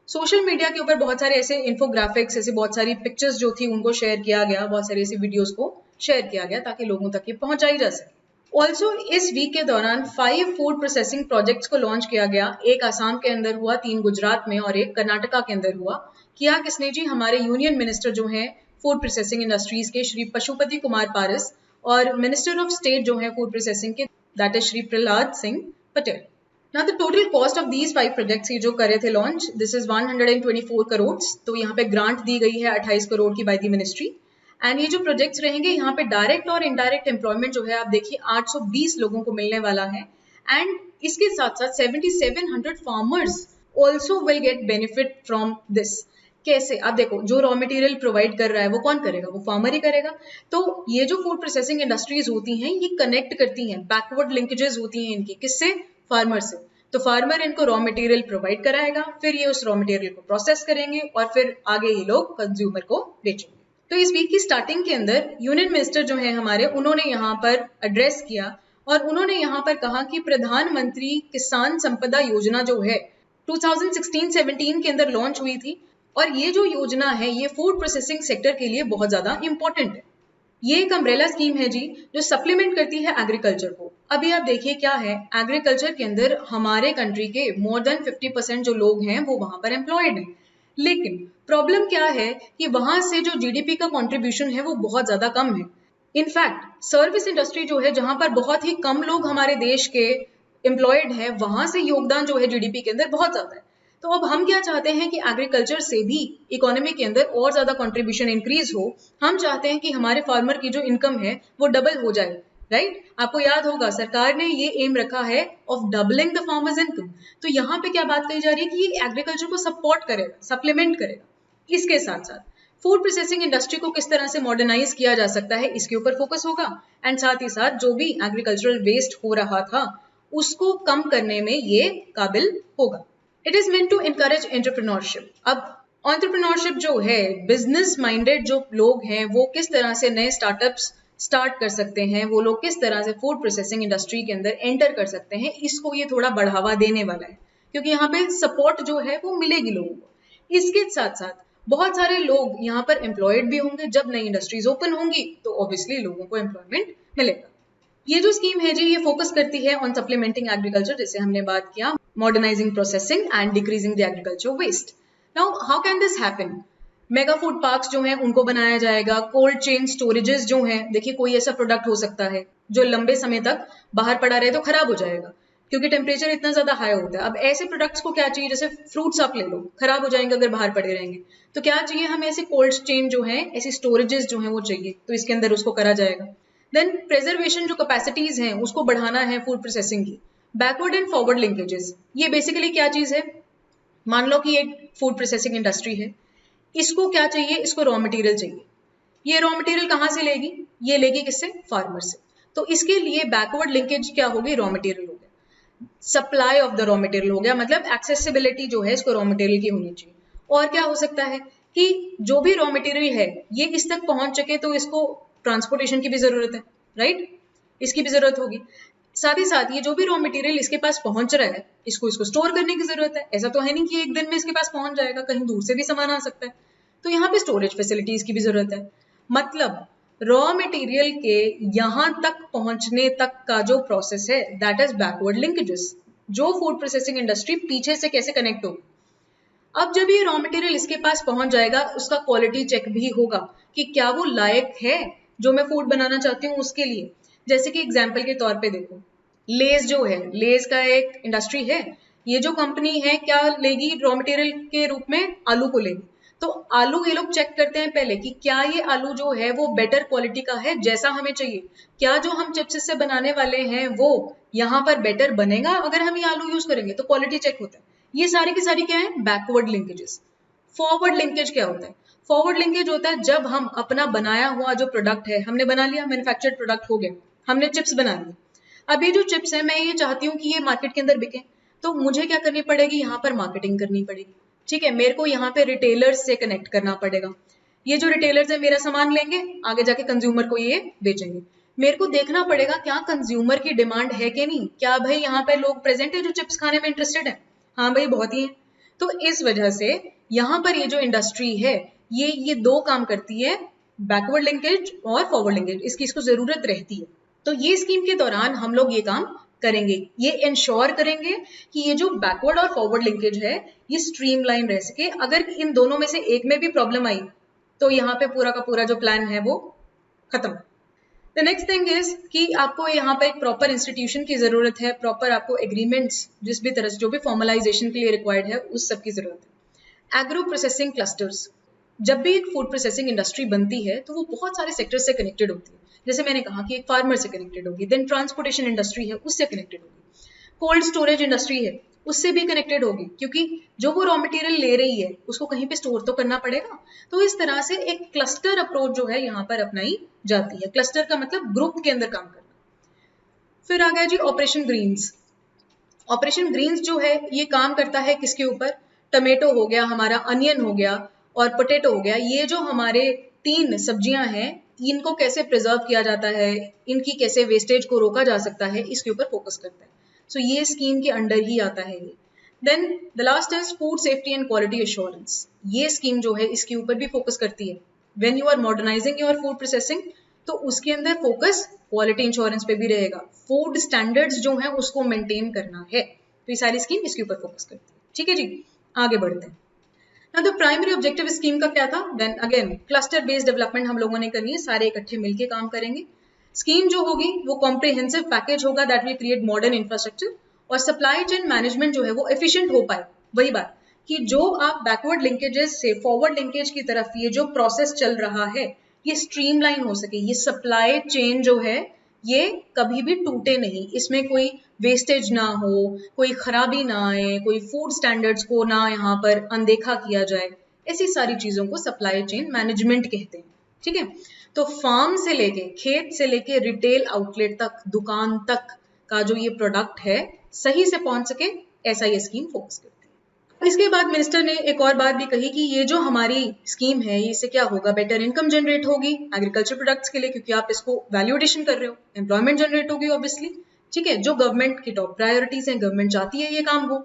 Speaker 1: सोशल मीडिया के ऊपर बहुत सारे ऐसे इन्फोग्राफिक्स, ऐसे बहुत सारी पिक्चर्स जो थी उनको शेयर किया गया, बहुत सारी ऐसी वीडियोस को शेयर किया गया ताकि लोगों तक ये पहुंचाई जा सके। ऑल्सो इस वीक के दौरान 5 फूड प्रोसेसिंग प्रोजेक्ट्स को लॉन्च किया गया। एक आसाम के अंदर हुआ, 3 गुजरात में और एक कर्नाटका के अंदर हुआ। किया किसने जी? हमारे यूनियन मिनिस्टर जो हैं फूड प्रोसेसिंग इंडस्ट्रीज के, श्री पशुपति कुमार पारस, और मिनिस्टर ऑफ स्टेट जो है फूड प्रोसेसिंग के, that is Shri Prahlad Singh Patel. Now the total cost of these 5 projects ये जो करे थे लॉन्च, this is 124 करोड़। तो यहाँ पे ग्रांट दी गई है 28 करोड़ की बाय द मिनिस्ट्री। एंड ये जो प्रोजेक्ट्स रहेंगे यहाँ पे डायरेक्ट और इनडायरेक्ट एम्प्लॉयमेंट जो है आप देखिए 820 लोगों को मिलने वाला है। एंड इसके साथ साथ 7700 farmers also will get benefit from this. कैसे? आप देखो, जो रॉ मटेरियल प्रोवाइड कर रहा है वो कौन करेगा? वो फार्मर ही करेगा। तो ये जो फूड प्रोसेसिंग इंडस्ट्रीज होती हैं ये कनेक्ट करती हैं, बैकवर्ड लिंकेजेस होती हैं इनकी, किससे? फार्मर से। तो फार्मर इनको रॉ मटेरियल प्रोवाइड कराएगा, फिर ये उस रॉ मटेरियल को प्रोसेस करेंगे और फिर आगे ये लोग कंज्यूमर को बेचेंगे। तो इस वीक की स्टार्टिंग के अंदर यूनियन मिनिस्टर जो है हमारे, उन्होंने यहाँ पर एड्रेस किया और उन्होंने यहाँ पर कहा कि प्रधानमंत्री किसान संपदा योजना जो है 2016-17 के अंदर लॉन्च हुई थी और ये जो योजना है ये फूड प्रोसेसिंग सेक्टर के लिए बहुत ज्यादा इंपॉर्टेंट है। ये एक अम्ब्रेला स्कीम है जी, जो सप्लीमेंट करती है एग्रीकल्चर को। अभी आप देखिए क्या है, एग्रीकल्चर के अंदर हमारे कंट्री के मोर देन 50% जो लोग हैं वो वहां पर एम्प्लॉयड हैं, लेकिन प्रॉब्लम क्या है कि वहां से जो जीडीपी का कंट्रीब्यूशन है वो बहुत ज्यादा कम है। इनफैक्ट सर्विस इंडस्ट्री जो है, जहां पर बहुत ही कम लोग हमारे देश के एम्प्लॉयड है, वहां से योगदान जो है जीडीपी के अंदर बहुत ज्यादा है। तो अब हम क्या चाहते हैं कि एग्रीकल्चर से भी इकोनॉमी के अंदर और ज्यादा कंट्रीब्यूशन इंक्रीज हो। हम चाहते हैं कि हमारे फार्मर की जो इनकम है वो डबल हो जाए, राइट? आपको याद होगा सरकार ने ये एम रखा है of doubling the farmers income. तो यहाँ पे क्या बात कही जा रही है कि ये एग्रीकल्चर को सपोर्ट करेगा, सप्लीमेंट करेगा। इसके साथ साथ फूड प्रोसेसिंग इंडस्ट्री को किस तरह से मॉडर्नाइज किया जा सकता है, इसके ऊपर फोकस होगा। एंड साथ ही साथ जो भी एग्रीकल्चरल वेस्ट हो रहा था उसको कम करने में ये काबिल होगा। It is meant to encourage entrepreneurship. अब एंटरप्रेन्योरशिप जो है, बिजनेस माइंडेड जो लोग हैं वो किस तरह से नए स्टार्टअप्स स्टार्ट कर सकते हैं, वो लोग किस तरह से फूड प्रोसेसिंग इंडस्ट्री के अंदर एंटर कर सकते हैं, इसको ये थोड़ा बढ़ावा देने वाला है, क्योंकि यहाँ पे सपोर्ट जो है वो मिलेगी लोगों को। इसके साथ साथ बहुत सारे लोग यहाँ पर एम्प्लॉयड भी होंगे। जब नई इंडस्ट्रीज ओपन होंगी तो ऑब्वियसली लोगों को एम्प्लॉयमेंट मिलेगा। ये जो स्कीम है जी, ये फोकस करती है ऑन सप्लीमेंटिंग एग्रीकल्चर, जैसे हमने बात किया, modernising processing and decreasing the agriculture waste. Now how can this happen? Mega food parks जो हैं उनको बनाया जाएगा। कोल्ड चेन स्टोरेजेस जो हैं, देखिए कोई ऐसा प्रोडक्ट हो सकता है जो लंबे समय तक बाहर पड़ा रहे तो खराब हो जाएगा, क्योंकि टेम्परेचर इतना ज्यादा हाई होता है। अब ऐसे प्रोडक्ट्स को क्या चाहिए, जैसे फ्रूट्स आप ले लो, खराब हो जाएंगे अगर बाहर पड़े रहेंगे, तो क्या चाहिए हमें, ऐसे कोल्ड चेन जो है, ऐसी स्टोरेजेस जो है वो चाहिए, तो इसके अंदर उसको करा जाएगा। देन प्रिजर्वेशन जो कैपेसिटीज हैं उसको बढ़ाना है फूड प्रोसेसिंग की। बैकवर्ड एंड फॉरवर्ड लिंकेजेस, ये बेसिकली क्या चीज है, मान लो कि एक फूड प्रोसेसिंग इंडस्ट्री है, इसको क्या चाहिए, इसको रॉ मटेरियल चाहिए। ये रॉ मटेरियल कहाँ से लेगी, ये लेगी किससे, फार्मर से। तो इसके लिए बैकवर्ड लिंकेज क्या होगी, रॉ मटेरियल हो गया, supply of the raw material हो गया, मतलब एक्सेसिबिलिटी जो है इसको रॉ मटेरियल की होनी चाहिए। और क्या हो सकता है कि जो भी रॉ मटेरियल है ये इस तक पहुंच सके तो इसको ट्रांसपोर्टेशन की भी जरूरत है, राइट? इसकी भी जरूरत होगी। साथ ही साथ ये जो भी रॉ मटेरियल इसके पास पहुंच रहा है, इसको स्टोर करने की जरूरत है। ऐसा तो है नहीं कि एक दिन में इसके पास पहुंच जाएगा, कहीं दूर से भी सामान आ सकता है, तो यहाँ पे स्टोरेज फैसिलिटीज की भी जरूरत है। मतलब रॉ मटेरियल के यहाँ तक पहुंचने तक का जो प्रोसेस है, दैट इज बैकवर्ड लिंकेजेस, जो फूड प्रोसेसिंग इंडस्ट्री पीछे से कैसे कनेक्ट होगी। अब जब ये रॉ मटेरियल इसके पास पहुंच जाएगा, उसका क्वालिटी चेक भी होगा कि क्या वो लायक है जो मैं फूड बनाना चाहती हूँ उसके लिए। जैसे कि एग्जाम्पल के तौर पे देखो, लेज जो है, लेज का एक इंडस्ट्री है, ये जो कंपनी है क्या लेगी, रॉ मटेरियल के रूप में आलू को लेगी। तो आलू ये लोग चेक करते हैं पहले कि क्या ये आलू जो है वो बेटर क्वालिटी का है जैसा हमें चाहिए, क्या जो हम चिप्स से बनाने वाले हैं वो यहाँ पर बेटर बनेगा अगर हम ये आलू यूज करेंगे, तो क्वालिटी चेक होता है। ये सारी की सारी क्या है, बैकवर्ड लिंकेजेस। फॉरवर्ड लिंकेज क्या होता है, फॉरवर्ड लिंकेज होता है जब हम अपना बनाया हुआ जो प्रोडक्ट है, हमने बना लिया, मैन्युफैक्चर्ड प्रोडक्ट हो गया, हमने चिप्स बना ली। अब ये जो चिप्स है, मैं ये चाहती हूँ कि ये मार्केट के अंदर बिके, तो मुझे क्या करनी पड़ेगी, यहाँ पर मार्केटिंग करनी पड़ेगी, ठीक है। मेरे को यहाँ पे रिटेलर्स से कनेक्ट करना पड़ेगा। ये जो रिटेलर्स है मेरा सामान लेंगे, आगे जाके कंज्यूमर को ये बेचेंगे। मेरे को देखना पड़ेगा क्या कंज्यूमर की डिमांड है कि नहीं, क्या भाई यहाँ पे लोग प्रेजेंट है जो चिप्स खाने में इंटरेस्टेड है, हाँ भाई बहुत ही है। तो इस वजह से यहाँ पर ये जो इंडस्ट्री है ये दो काम करती है, बैकवर्ड लिंकेज और फॉरवर्ड लिंकेज, इसको जरूरत रहती है। तो ये स्कीम के दौरान हम लोग ये काम करेंगे, ये इंश्योर करेंगे कि ये जो बैकवर्ड और फॉरवर्ड लिंकेज है ये स्ट्रीमलाइन रह सके। अगर इन दोनों में से एक में भी प्रॉब्लम आई तो यहाँ पे पूरा का पूरा जो प्लान है वो खत्म। द नेक्स्ट थिंग इज कि आपको यहाँ पर एक प्रॉपर इंस्टीट्यूशन की जरूरत है, प्रॉपर आपको एग्रीमेंट्स जिस भी तरह से जो भी फॉर्मलाइजेशन के लिए रिक्वायर्ड है उस सब की जरूरत है। एग्रो प्रोसेसिंग क्लस्टर्स, जब भी एक फूड प्रोसेसिंग इंडस्ट्री बनती है तो वो बहुत सारे सेक्टर्स से कनेक्टेड होती है। जैसे मैंने कहा कि एक फार्मर से कनेक्टेड होगी, देन ट्रांसपोर्टेशन इंडस्ट्री है उससे कनेक्टेड होगी, कोल्ड स्टोरेज इंडस्ट्री है उससे भी कनेक्टेड होगी, क्योंकि जो वो रॉ मटेरियल ले रही है उसको कहीं पे स्टोर तो करना पड़ेगा। तो इस तरह से एक क्लस्टर अप्रोच जो है यहाँ पर अपनाई जाती है। क्लस्टर का मतलब ग्रुप के अंदर काम करना। फिर आ गया जी ऑपरेशन ग्रीन्स। ऑपरेशन ग्रीन्स जो है ये काम करता है किसके ऊपर, टमेटो हो गया, हमारा अनियन हो गया और पोटैटो हो गया, ये जो हमारे 3 सब्जियां हैं इनको कैसे प्रिजर्व किया जाता है, इनकी कैसे वेस्टेज को रोका जा सकता है, इसके ऊपर फोकस करता है। सो ये स्कीम के अंडर ही आता है ये। Then the last is food safety and quality assurance. ये स्कीम जो है इसके ऊपर भी फोकस करती है। When you are modernising your food processing तो उसके अंदर फोकस क्वालिटी इंश्योरेंस पे भी रहेगा, फूड स्टैंडर्ड्स जो है उसको मेंटेन करना है, तो ये सारी स्कीम इसके ऊपर फोकस करती है। ठीक है जी, आगे बढ़ते हैं। Now, the primary objective scheme का क्या था? Then again cluster based development हम लोगों ने करनी है, सारे इकट्ठे मिलके काम करेंगे। स्कीम जो होगी वो कॉम्प्रिहेंसिव पैकेज होगा that will create modern infrastructure और सप्लाई चेन मैनेजमेंट जो है वो एफिशिएंट हो पाए। वही बात कि जो आप बैकवर्ड लिंकेजेस से फॉरवर्ड लिंकेज की तरफ ये जो प्रोसेस चल रहा है ये स्ट्रीमलाइन हो सके, ये सप्लाई चेन जो है ये कभी भी टूटे नहीं, इसमें कोई वेस्टेज ना हो, कोई खराबी ना आए, कोई फूड स्टैंडर्ड्स को ना यहाँ पर अनदेखा किया जाए, ऐसी सारी चीजों को सप्लाई चेन मैनेजमेंट कहते हैं। ठीक है, तो फार्म से लेके, खेत से लेके रिटेल आउटलेट तक, दुकान तक का जो ये प्रोडक्ट है सही से पहुंच सके, ऐसा ये स्कीम फोकस करती है। इसके बाद मिनिस्टर ने एक और बात भी कही कि ये जो हमारी स्कीम है इससे क्या होगा, बेटर इनकम जनरेट होगी एग्रीकल्चर प्रोडक्ट्स के लिए, क्योंकि आप इसको वैल्यू एडिशन कर रहे हो, एम्प्लॉयमेंट जनरेट होगी ऑब्वियसली। ठीक है, जो गवर्नमेंट की टॉप प्रायोरिटीज हैं, गवर्नमेंट चाहती है ये काम हो।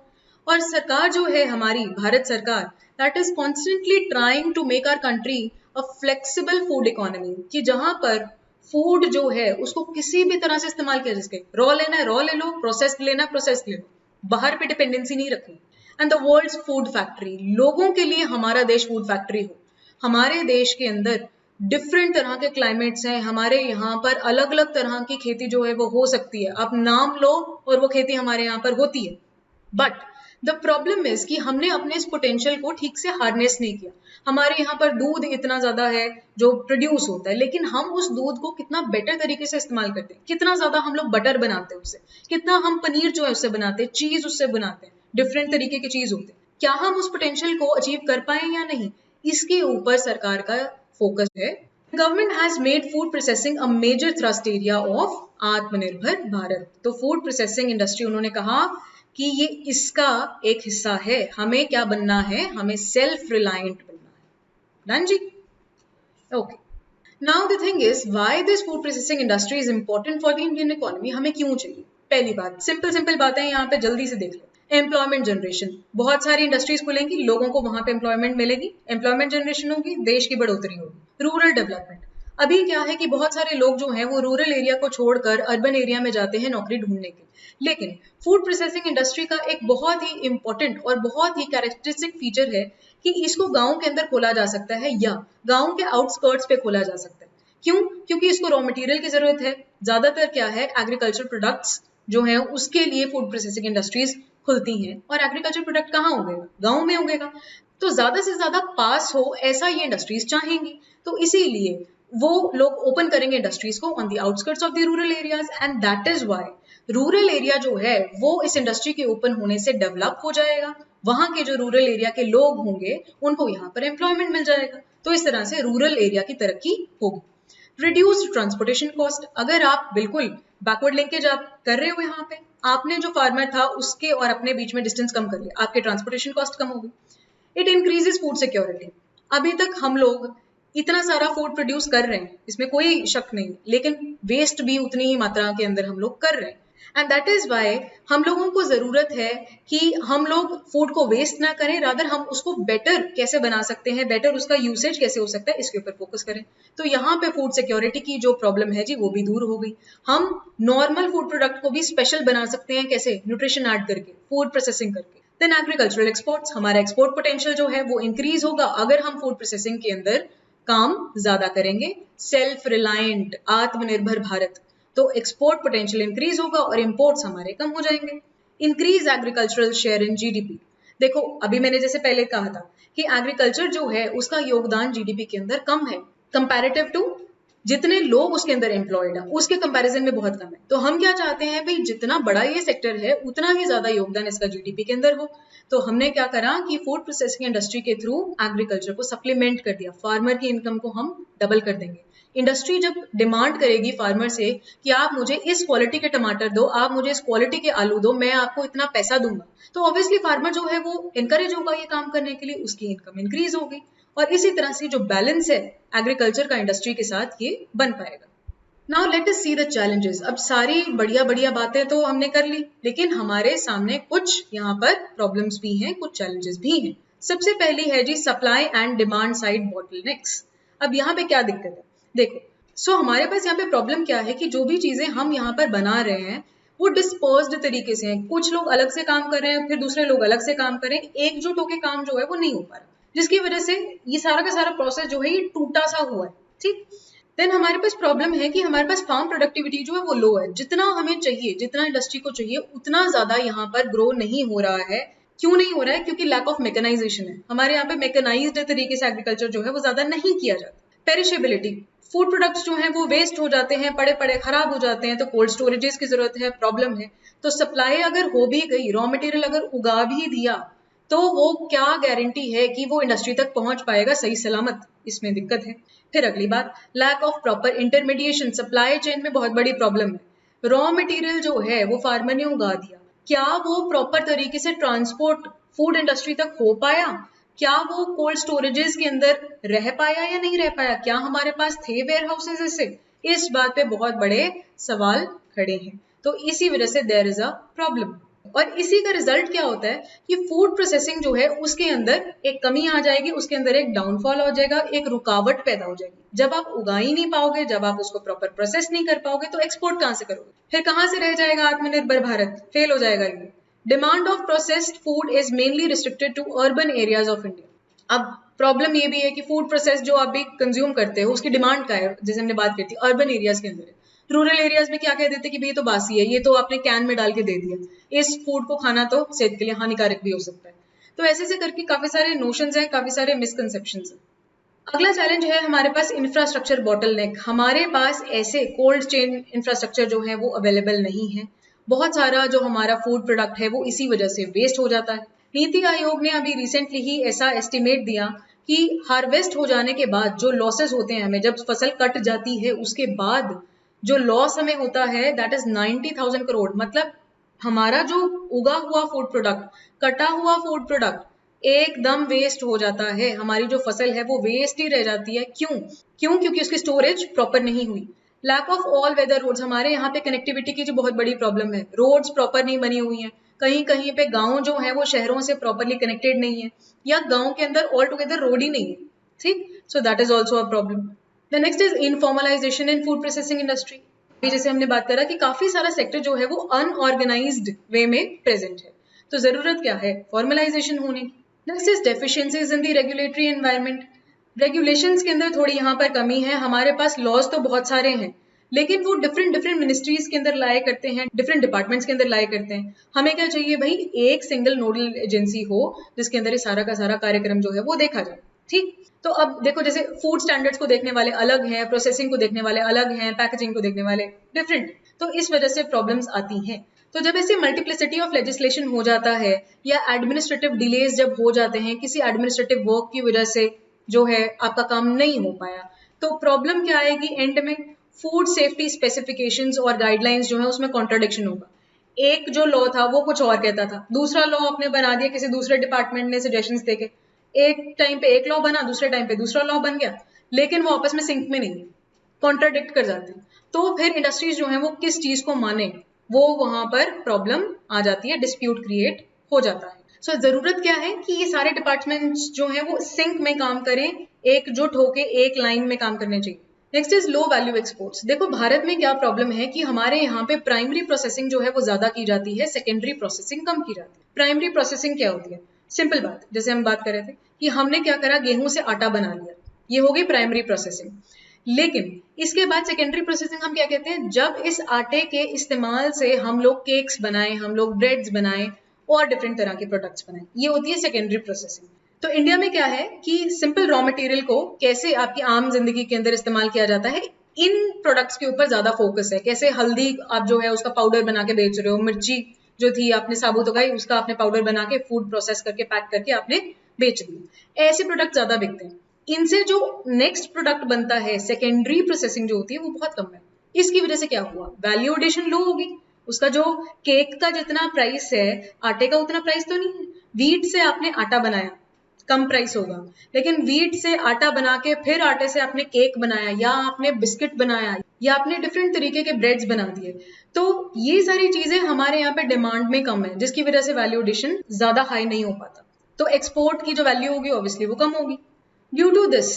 Speaker 1: और सरकार जो है हमारी भारत सरकार that is constantly trying to make our country a flexible food economy, कि जहां पर फूड जो है उसको किसी भी तरह से इस्तेमाल किया जा सके। रॉ लेना है रॉ ले लो, प्रोसेस लेना है प्रोसेस ले लो, बाहर पे डिपेंडेंसी नहीं रखनी। And the world's food factory, लोगों के लिए हमारा देश फूड फैक्ट्री हो। हमारे देश के अंदर डिफरेंट तरह के क्लाइमेट्स हैं, हमारे यहाँ पर अलग अलग तरह की खेती जो है वो हो सकती है, आप नाम लो और वो खेती हमारे यहाँ पर होती है। बट द प्रॉब्लम इज कि हमने अपने इस पोटेंशियल को ठीक से हार्नेस नहीं किया। हमारे यहाँ पर दूध इतना ज्यादा है जो प्रोड्यूस होता है, लेकिन हम उस दूध को कितना बेटर तरीके से इस्तेमाल करते हैं, कितना ज्यादा हम लोग बटर बनाते हैं उससे, कितना हम पनीर जो है उससे बनाते हैं, चीज उससे बनाते हैं, डिफरेंट तरीके की चीज होते हैं। क्या हम उस पोटेंशियल को अचीव कर पाए या नहीं, इसके ऊपर सरकार का फोकस है। Government has made food processing a major thrust area of Atmanirbhar Bharat. तो फूड प्रोसेसिंग इंडस्ट्री उन्होंने कहा कि ये इसका एक हिस्सा है, हमें क्या बनना है, हमें सेल्फ रिलायंट बनना है। डन जी, okay. Now the thing is why this food processing industry is important for the Indian economy, हमें क्यों चाहिए। पहली बात, सिंपल बातें यहाँ पे जल्दी से देख लेते। एम्प्लॉयमेंट जनरेशन, बहुत सारी इंडस्ट्रीज खुलेंगी, लोगों को वहां पे एम्प्लॉयमेंट मिलेगी, एम्प्लॉयमेंट जनरेशन होगी, देश की बढ़ोतरी होगी। रूरल डेवलपमेंट, अभी क्या है कि बहुत सारे लोग जो हैं वो रूरल एरिया को छोड़कर अर्बन एरिया में जाते हैं नौकरी ढूंढने के, लेकिन फूड प्रोसेसिंग इंडस्ट्री का एक बहुत ही इंपॉर्टेंट और बहुत ही कैरेक्टरिस्टिक फीचर है कि इसको गांव के अंदर खोला जा सकता है या गांव के आउटस्कर्ट्स पे खोला जा सकता है। क्यों? क्योंकि इसको रॉ मटेरियल की जरूरत है। ज्यादातर क्या है, एग्रीकल्चर प्रोडक्ट्स जो है उसके लिए फूड प्रोसेसिंग इंडस्ट्रीज खुलती हैं, और एग्रीकल्चर प्रोडक्ट कहाँ उगेगा, गांव में उगेगा, तो ज्यादा से ज्यादा पास हो ऐसा ये इंडस्ट्रीज चाहेंगी। तो इसीलिए वो लोग ओपन करेंगे इंडस्ट्रीज को on the outskirts of the rural areas, and that is why rural area जो है वो इस इंडस्ट्री के ओपन होने से डेवलप हो जाएगा। वहां के जो रूरल एरिया के लोग होंगे उनको यहाँ पर एम्प्लॉयमेंट मिल जाएगा, तो इस तरह से रूरल एरिया की तरक्की होगी। रिड्यूस्ड ट्रांसपोर्टेशन कॉस्ट, अगर आप बिल्कुल बैकवर्ड लिंकेज आप कर रहे हो, यहाँ पे आपने जो फार्मर था उसके और अपने बीच में डिस्टेंस कम कर लिया, आपके ट्रांसपोर्टेशन कॉस्ट कम होगी। इट इंक्रीजेस फूड सिक्योरिटी, अभी तक हम लोग इतना सारा फूड प्रोड्यूस कर रहे हैं, इसमें कोई शक नहीं, लेकिन वेस्ट भी उतनी ही मात्रा के अंदर हम लोग कर रहे हैं। एंड दैट इज वाई हम लोगों को जरूरत है कि हम लोग फूड को वेस्ट ना करें, रादर हम उसको बेटर कैसे बना सकते हैं, बेटर उसका यूसेज कैसे हो सकता है, इसके ऊपर फोकस करें। तो यहाँ पे फूड सिक्योरिटी की जो प्रॉब्लम है जी वो भी दूर हो गई। हम नॉर्मल फूड प्रोडक्ट को भी स्पेशल बना सकते हैं, कैसे, न्यूट्रिशन ऐड करके, फूड प्रोसेसिंग करके। देन एग्रीकल्चरल एक्सपोर्ट्स, हमारा एक्सपोर्ट पोटेंशियल जो है वो इंक्रीज होगा अगर हम फूड प्रोसेसिंग के अंदर काम ज्यादा करेंगे। सेल्फ रिलायंट, आत्मनिर्भर भारत, तो एक्सपोर्ट पोटेंशियल इंक्रीज होगा और इंपोर्ट्स हमारे कम हो जाएंगे। Increase agricultural share in GDP, देखो अभी मैंने जैसे पहले कहा था कि एग्रीकल्चर जो है उसका योगदान जीडीपी के अंदर कम है कंपैरेटिव टू जितने लोग उसके अंदर एम्प्लॉयड है, उसके कंपैरिजन में बहुत कम है। तो हम क्या चाहते हैं भाई, जितना बड़ा ये सेक्टर है उतना ही ज्यादा योगदान इसका जीडीपी के अंदर हो। तो हमने क्या करा कि फूड प्रोसेसिंग इंडस्ट्री के थ्रू एग्रीकल्चर को सप्लीमेंट कर दिया, फार्मर की इनकम को हम डबल कर देंगे। इंडस्ट्री जब डिमांड करेगी फार्मर से कि आप मुझे इस क्वालिटी के टमाटर दो, आप मुझे इस क्वालिटी के आलू दो, मैं आपको इतना पैसा दूंगा, तो ऑब्वियसली फार्मर जो है वो इनकरेज होगा ये काम करने के लिए, उसकी इनकम इंक्रीज होगी और इसी तरह से जो बैलेंस है एग्रीकल्चर का इंडस्ट्री के साथ ये बन पाएगा। Now let us see the challenges. अब सारी बढ़िया बढ़िया बातें तो हमने कर ली, लेकिन हमारे सामने कुछ यहाँ पर प्रॉब्लम्स भी हैं, कुछ चैलेंजेस भी हैं। सबसे पहली है जी supply and demand side bottlenecks. अब यहाँ पे क्या दिक्कत है, देखो हमारे पास यहाँ पे प्रॉब्लम क्या है कि जो भी चीजें हम यहाँ पर बना रहे हैं वो डिस्पर्स्ड तरीके से हैं। कुछ लोग अलग से काम कर रहे हैं, फिर दूसरे लोग अलग से काम कर रहे हैं, एकजुट होकर काम जो है वो नहीं हो पा रहा, जिसकी वजह से ये सारा का सारा प्रोसेस जो है ये टूटा सा हुआ है। ठीक, देन हमारे पास प्रॉब्लम है कि हमारे पास फार्म प्रोडक्टिविटी जो है वो लो है। जितना हमें चाहिए, जितना इंडस्ट्री को चाहिए, उतना ज्यादा यहाँ पर ग्रो नहीं हो रहा है। क्यों नहीं हो रहा है? क्योंकि लैक ऑफ मैकेनाइजेशन है। हमारे यहाँ पे मैकेनाइज्ड तरीके से एग्रीकल्चर जो है वो ज्यादा नहीं किया जाता। पेरिशेबिलिटी, फूड प्रोडक्ट्स जो हैं वो वेस्ट हो जाते हैं, पड़े पड़े खराब हो जाते हैं, तो कोल्ड स्टोरेजेस की जरूरत है, प्रॉब्लम है। तो सप्लाई अगर हो भी गई, रॉ मटेरियल अगर उगा भी दिया, तो वो क्या गारंटी है कि वो इंडस्ट्री तक पहुंच पाएगा सही सलामत? इसमें दिक्कत है। फिर अगली बात, lack of proper intermediation. Supply chain में बहुत बड़ी प्रॉब्लम है। रॉ मटेरियल जो है वो फार्मर ने उगा दिया, क्या वो प्रॉपर तरीके से ट्रांसपोर्ट फूड इंडस्ट्री तक हो पाया? क्या वो कोल्ड स्टोरेजेस के अंदर रह पाया या नहीं रह पाया? क्या हमारे पास थे वेयर हाउसेज ऐसे? इस बात पे बहुत बड़े सवाल खड़े हैं। तो इसी वजह से देयर इज अ प्रॉब्लम। और इसी का रिजल्ट क्या होता है कि फूड प्रोसेसिंग जो है उसके अंदर एक कमी आ जाएगी, उसके अंदर एक डाउनफॉल हो जाएगा, एक रुकावट पैदा हो जाएगी। जब आप उगा ही नहीं पाओगे, जब आप उसको प्रॉपर प्रोसेस नहीं कर पाओगे, तो एक्सपोर्ट कहां से करोगे? फिर कहां से रह जाएगा आत्मनिर्भर भारत? फेल हो जाएगा ये। Demand of processed food is mainly restricted to urban areas of India. अब प्रॉब्लम ये भी है कि फूड प्रोसेस जो आप भी कंज्यूम करते हो उसकी डिमांड का है, जैसे हमने बात की थी, अर्बन एरियाज के अंदर है। रूरल एरियाज में क्या कह देते कि भाई ये तो बासी है, ये तो आपने कैन में डाल के दे दिया, इस फूड को खाना तो सेहत के लिए हानिकारक भी हो सकता है। तो ऐसे करके काफी सारे नोशंस हैं, काफी सारे मिसकंसेप्शंस हैं। अगला चैलेंज है हमारे पास इंफ्रास्ट्रक्चर बॉटलनेक। हमारे पास ऐसे कोल्ड चेन इंफ्रास्ट्रक्चर जो है वो अवेलेबल नहीं है। बहुत सारा जो हमारा फूड प्रोडक्ट है वो इसी वजह से वेस्ट हो जाता है। नीति आयोग ने अभी रिसेंटली ही ऐसा एस्टिमेट दिया कि हार्वेस्ट हो जाने के बाद जो लॉसेस होते हैं हमें, जब फसल कट जाती है उसके बाद जो लॉस हमें होता है, दैट इज 90,000 करोड़। मतलब हमारा जो उगा हुआ फूड प्रोडक्ट, कटा हुआ फूड प्रोडक्ट एकदम वेस्ट हो जाता है। हमारी जो फसल है वो वेस्ट ही रह जाती है। क्यों? क्योंकि उसकी स्टोरेज प्रॉपर नहीं हुई। Lack of all weather roads. हमारे यहाँ पे कनेक्टिविटी की जो बहुत बड़ी प्रॉब्लम है, रोड्स प्रॉपर नहीं बनी हुई हैं। कहीं कहीं पे गांव जो है वो शहरों से प्रॉपरली कनेक्टेड नहीं है, या गांव के अंदर ऑल टुगेदर रोड ही नहीं है। ठीक, सो that is also a problem. The next is informalisation in food processing industry. जैसे हमने बात करा कि काफी सारा सेक्टर जो है वो अनऑर्गेनाइज्ड वे में प्रेजेंट है, तो जरूरत क्या है? फॉर्मलाइजेशन होने की। Next is deficiencies in the regulatory environment. Regulations के अंदर थोड़ी यहाँ पर कमी है। हमारे पास लॉज तो बहुत सारे हैं, लेकिन वो डिफरेंट मिनिस्ट्रीज के अंदर लाए करते हैं, डिफरेंट डिपार्टमेंट्स के अंदर लाए करते हैं। हमें क्या चाहिए भाई? एक सिंगल नोडल एजेंसी हो जिसके अंदर ये सारा का सारा कार्यक्रम जो है वो देखा जाए। ठीक, तो अब देखो जैसे फूड स्टैंडर्ड्स को देखने वाले अलग हैं, प्रोसेसिंग को देखने वाले अलग हैं, पैकेजिंग को देखने वाले डिफरेंट, तो इस वजह से प्रॉब्लम्स आती हैं। तो जब ऐसे मल्टीप्लिसिटी ऑफ लेजिस्लेशन हो जाता है या एडमिनिस्ट्रेटिव डिलेज जब हो जाते हैं, किसी एडमिनिस्ट्रेटिव वर्क की वजह से जो है आपका काम नहीं हो पाया, तो प्रॉब्लम क्या आएगी एंड में? फूड सेफ्टी स्पेसिफिकेशंस और गाइडलाइंस जो है उसमें कॉन्ट्राडिक्शन होगा। एक जो लॉ था वो कुछ और कहता था, दूसरा लॉ आपने बना दिया किसी दूसरे डिपार्टमेंट ने सजेशंस देके। एक टाइम पे एक लॉ बना, दूसरे टाइम पे दूसरा लॉ बन गया, लेकिन वो आपस में सिंक में नहीं है, कॉन्ट्राडिक्ट कर जाते हैं। तो फिर इंडस्ट्रीज जो है वो किस चीज को माने, वो वहां पर प्रॉब्लम आ जाती है, डिस्प्यूट क्रिएट हो जाता है। सो जरूरत क्या है कि ये सारे डिपार्टमेंट्स जो है वो सिंक में काम करें, एकजुट होके एक लाइन में काम करने चाहिए। Next is low value exports. देखो भारत में क्या प्रॉब्लम है कि हमारे यहाँ पे प्राइमरी प्रोसेसिंग जो है वो ज्यादा की जाती है, सेकेंडरी प्रोसेसिंग कम की जाती है। प्राइमरी प्रोसेसिंग क्या होती है? सिंपल बात, जैसे हम बात कर रहे थे कि हमने क्या करा, गेहूं से आटा बना लिया, ये हो गई प्राइमरी प्रोसेसिंग। लेकिन इसके बाद सेकेंडरी प्रोसेसिंग हम क्या कहते हैं? जब इस आटे के इस्तेमाल से हम लोग केक्स बनाए, हम लोग ब्रेड्स बनाए और डिफरेंट तरह के प्रोडक्ट्स बनाए, ये होती है सेकेंडरी प्रोसेसिंग। तो इंडिया में क्या है कि सिंपल रॉ मटेरियल को कैसे आपकी आम जिंदगी के अंदर इस्तेमाल किया जाता है, इन प्रोडक्ट्स के ऊपर ज्यादा फोकस है। कैसे हल्दी आप जो है उसका पाउडर बना के बेच रहे हो, मिर्ची जो थी आपने साबुत उगाई उसका आपने पाउडर बना के फूड प्रोसेस करके पैक करके आपने बेच दी, ऐसे प्रोडक्ट ज्यादा बिकते हैं। इनसे जो नेक्स्ट प्रोडक्ट बनता है, सेकेंडरी प्रोसेसिंग जो होती है वो बहुत कम है। इसकी वजह से क्या हुआ, वैल्यू एडिशन लो होगी। उसका जो केक का जितना प्राइस है, आटे का उतना प्राइस तो नहीं है। वीट से आपने आटा बनाया, कम प्राइस होगा, लेकिन वीट से आटा बना के फिर आटे से आपने केक बनाया, या आपने बिस्किट बनाया, या आपने डिफरेंट तरीके के ब्रेड्स बना दिए, तो ये सारी चीजें हमारे यहाँ पे डिमांड में कम है, जिसकी वजह से वैल्यू एडिशन ज्यादा हाई नहीं हो पाता। तो एक्सपोर्ट की जो वैल्यू होगी ऑब्वियसली वो कम होगी। ड्यू टू दिस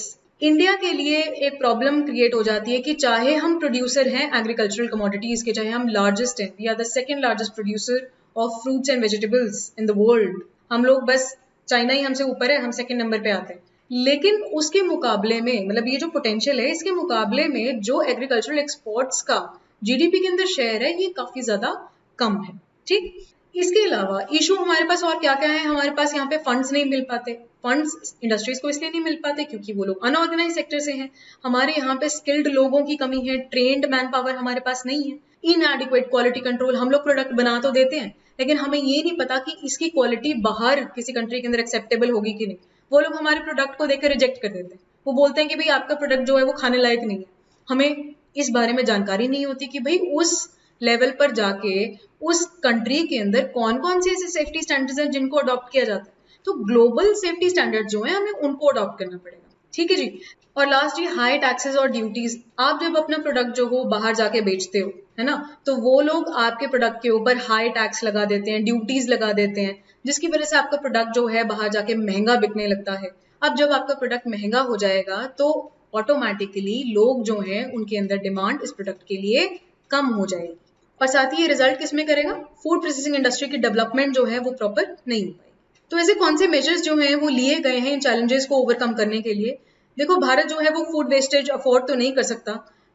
Speaker 1: इंडिया के लिए एक प्रॉब्लम क्रिएट हो जाती है कि चाहे हम प्रोड्यूसर हैं एग्रीकल्चरल कमोडिटीज के, चाहे हम लार्जेस्ट हैं, we are the second largest producer of fruits and vegetables in the world. हम लोग बस, चाइना ही हमसे ऊपर है, हम सेकंड नंबर पे आते हैं, लेकिन उसके मुकाबले में, मतलब ये जो पोटेंशियल है इसके मुकाबले में जो एग्रीकल्चरल एक्सपोर्ट्स का जीडीपी के अंदर शेयर है ये काफी ज्यादा कम है। ठीक, इसके अलावा इशू हमारे पास और क्या क्या है, हमारे पास यहाँ पे फंड्स नहीं मिल पाते। फंड्स इंडस्ट्रीज को इसलिए नहीं मिल पाते क्योंकि वो लोग अनऑर्गेनाइज सेक्टर से हैं। हमारे यहाँ पे स्किल्ड लोगों की कमी है, ट्रेन्ड मैन पावर हमारे पास नहीं है, इनएडिक्वेट क्वालिटी कंट्रोल। हम लोग प्रोडक्ट बना तो देते हैं लेकिन हमें ये नहीं पता कि इसकी क्वालिटी बाहर किसी कंट्री के अंदर एक्सेप्टेबल होगी कि नहीं। वो लोग हमारे प्रोडक्ट को देखकर रिजेक्ट कर देते हैं, वो बोलते हैं कि भाई आपका प्रोडक्ट जो है वो खाने लायक नहीं है। हमें इस बारे में जानकारी नहीं होती कि भाई उस लेवल पर जाके उस कंट्री के अंदर कौन कौन से ऐसे सेफ्टी स्टैंडर्ड्स हैं जिनको अडॉप्ट किया जाता है। तो ग्लोबल सेफ्टी स्टैंडर्ड जो है हमें उनको अडॉप्ट करना पड़ेगा। ठीक है जी। और लास्ट जी, हाई टैक्सेस और ड्यूटीज। आप जब अपना प्रोडक्ट जो हो बाहर जाके बेचते हो, है ना, तो वो लोग आपके प्रोडक्ट के ऊपर हाई टैक्स लगा देते हैं, ड्यूटीज लगा देते हैं, जिसकी वजह से आपका प्रोडक्ट जो है बाहर जाके महंगा बिकने लगता है। अब जब आपका प्रोडक्ट महंगा हो जाएगा तो ऑटोमेटिकली लोग जो हैं उनके अंदर डिमांड इस प्रोडक्ट के लिए कम हो जाएगी, और साथ ही ये रिजल्ट किसमें करेगा, फूड प्रोसेसिंग इंडस्ट्री की डेवलपमेंट जो है वो प्रॉपर नहीं हो पाएगी। तो ऐसे कौन से मेजर्स जो हैं वो लिए गए हैं इन चैलेंजेस को ओवरकम करने के लिए। देखो, भारत जो है वो फूड वेस्टेज अफोर्ड तो नहीं कर सकता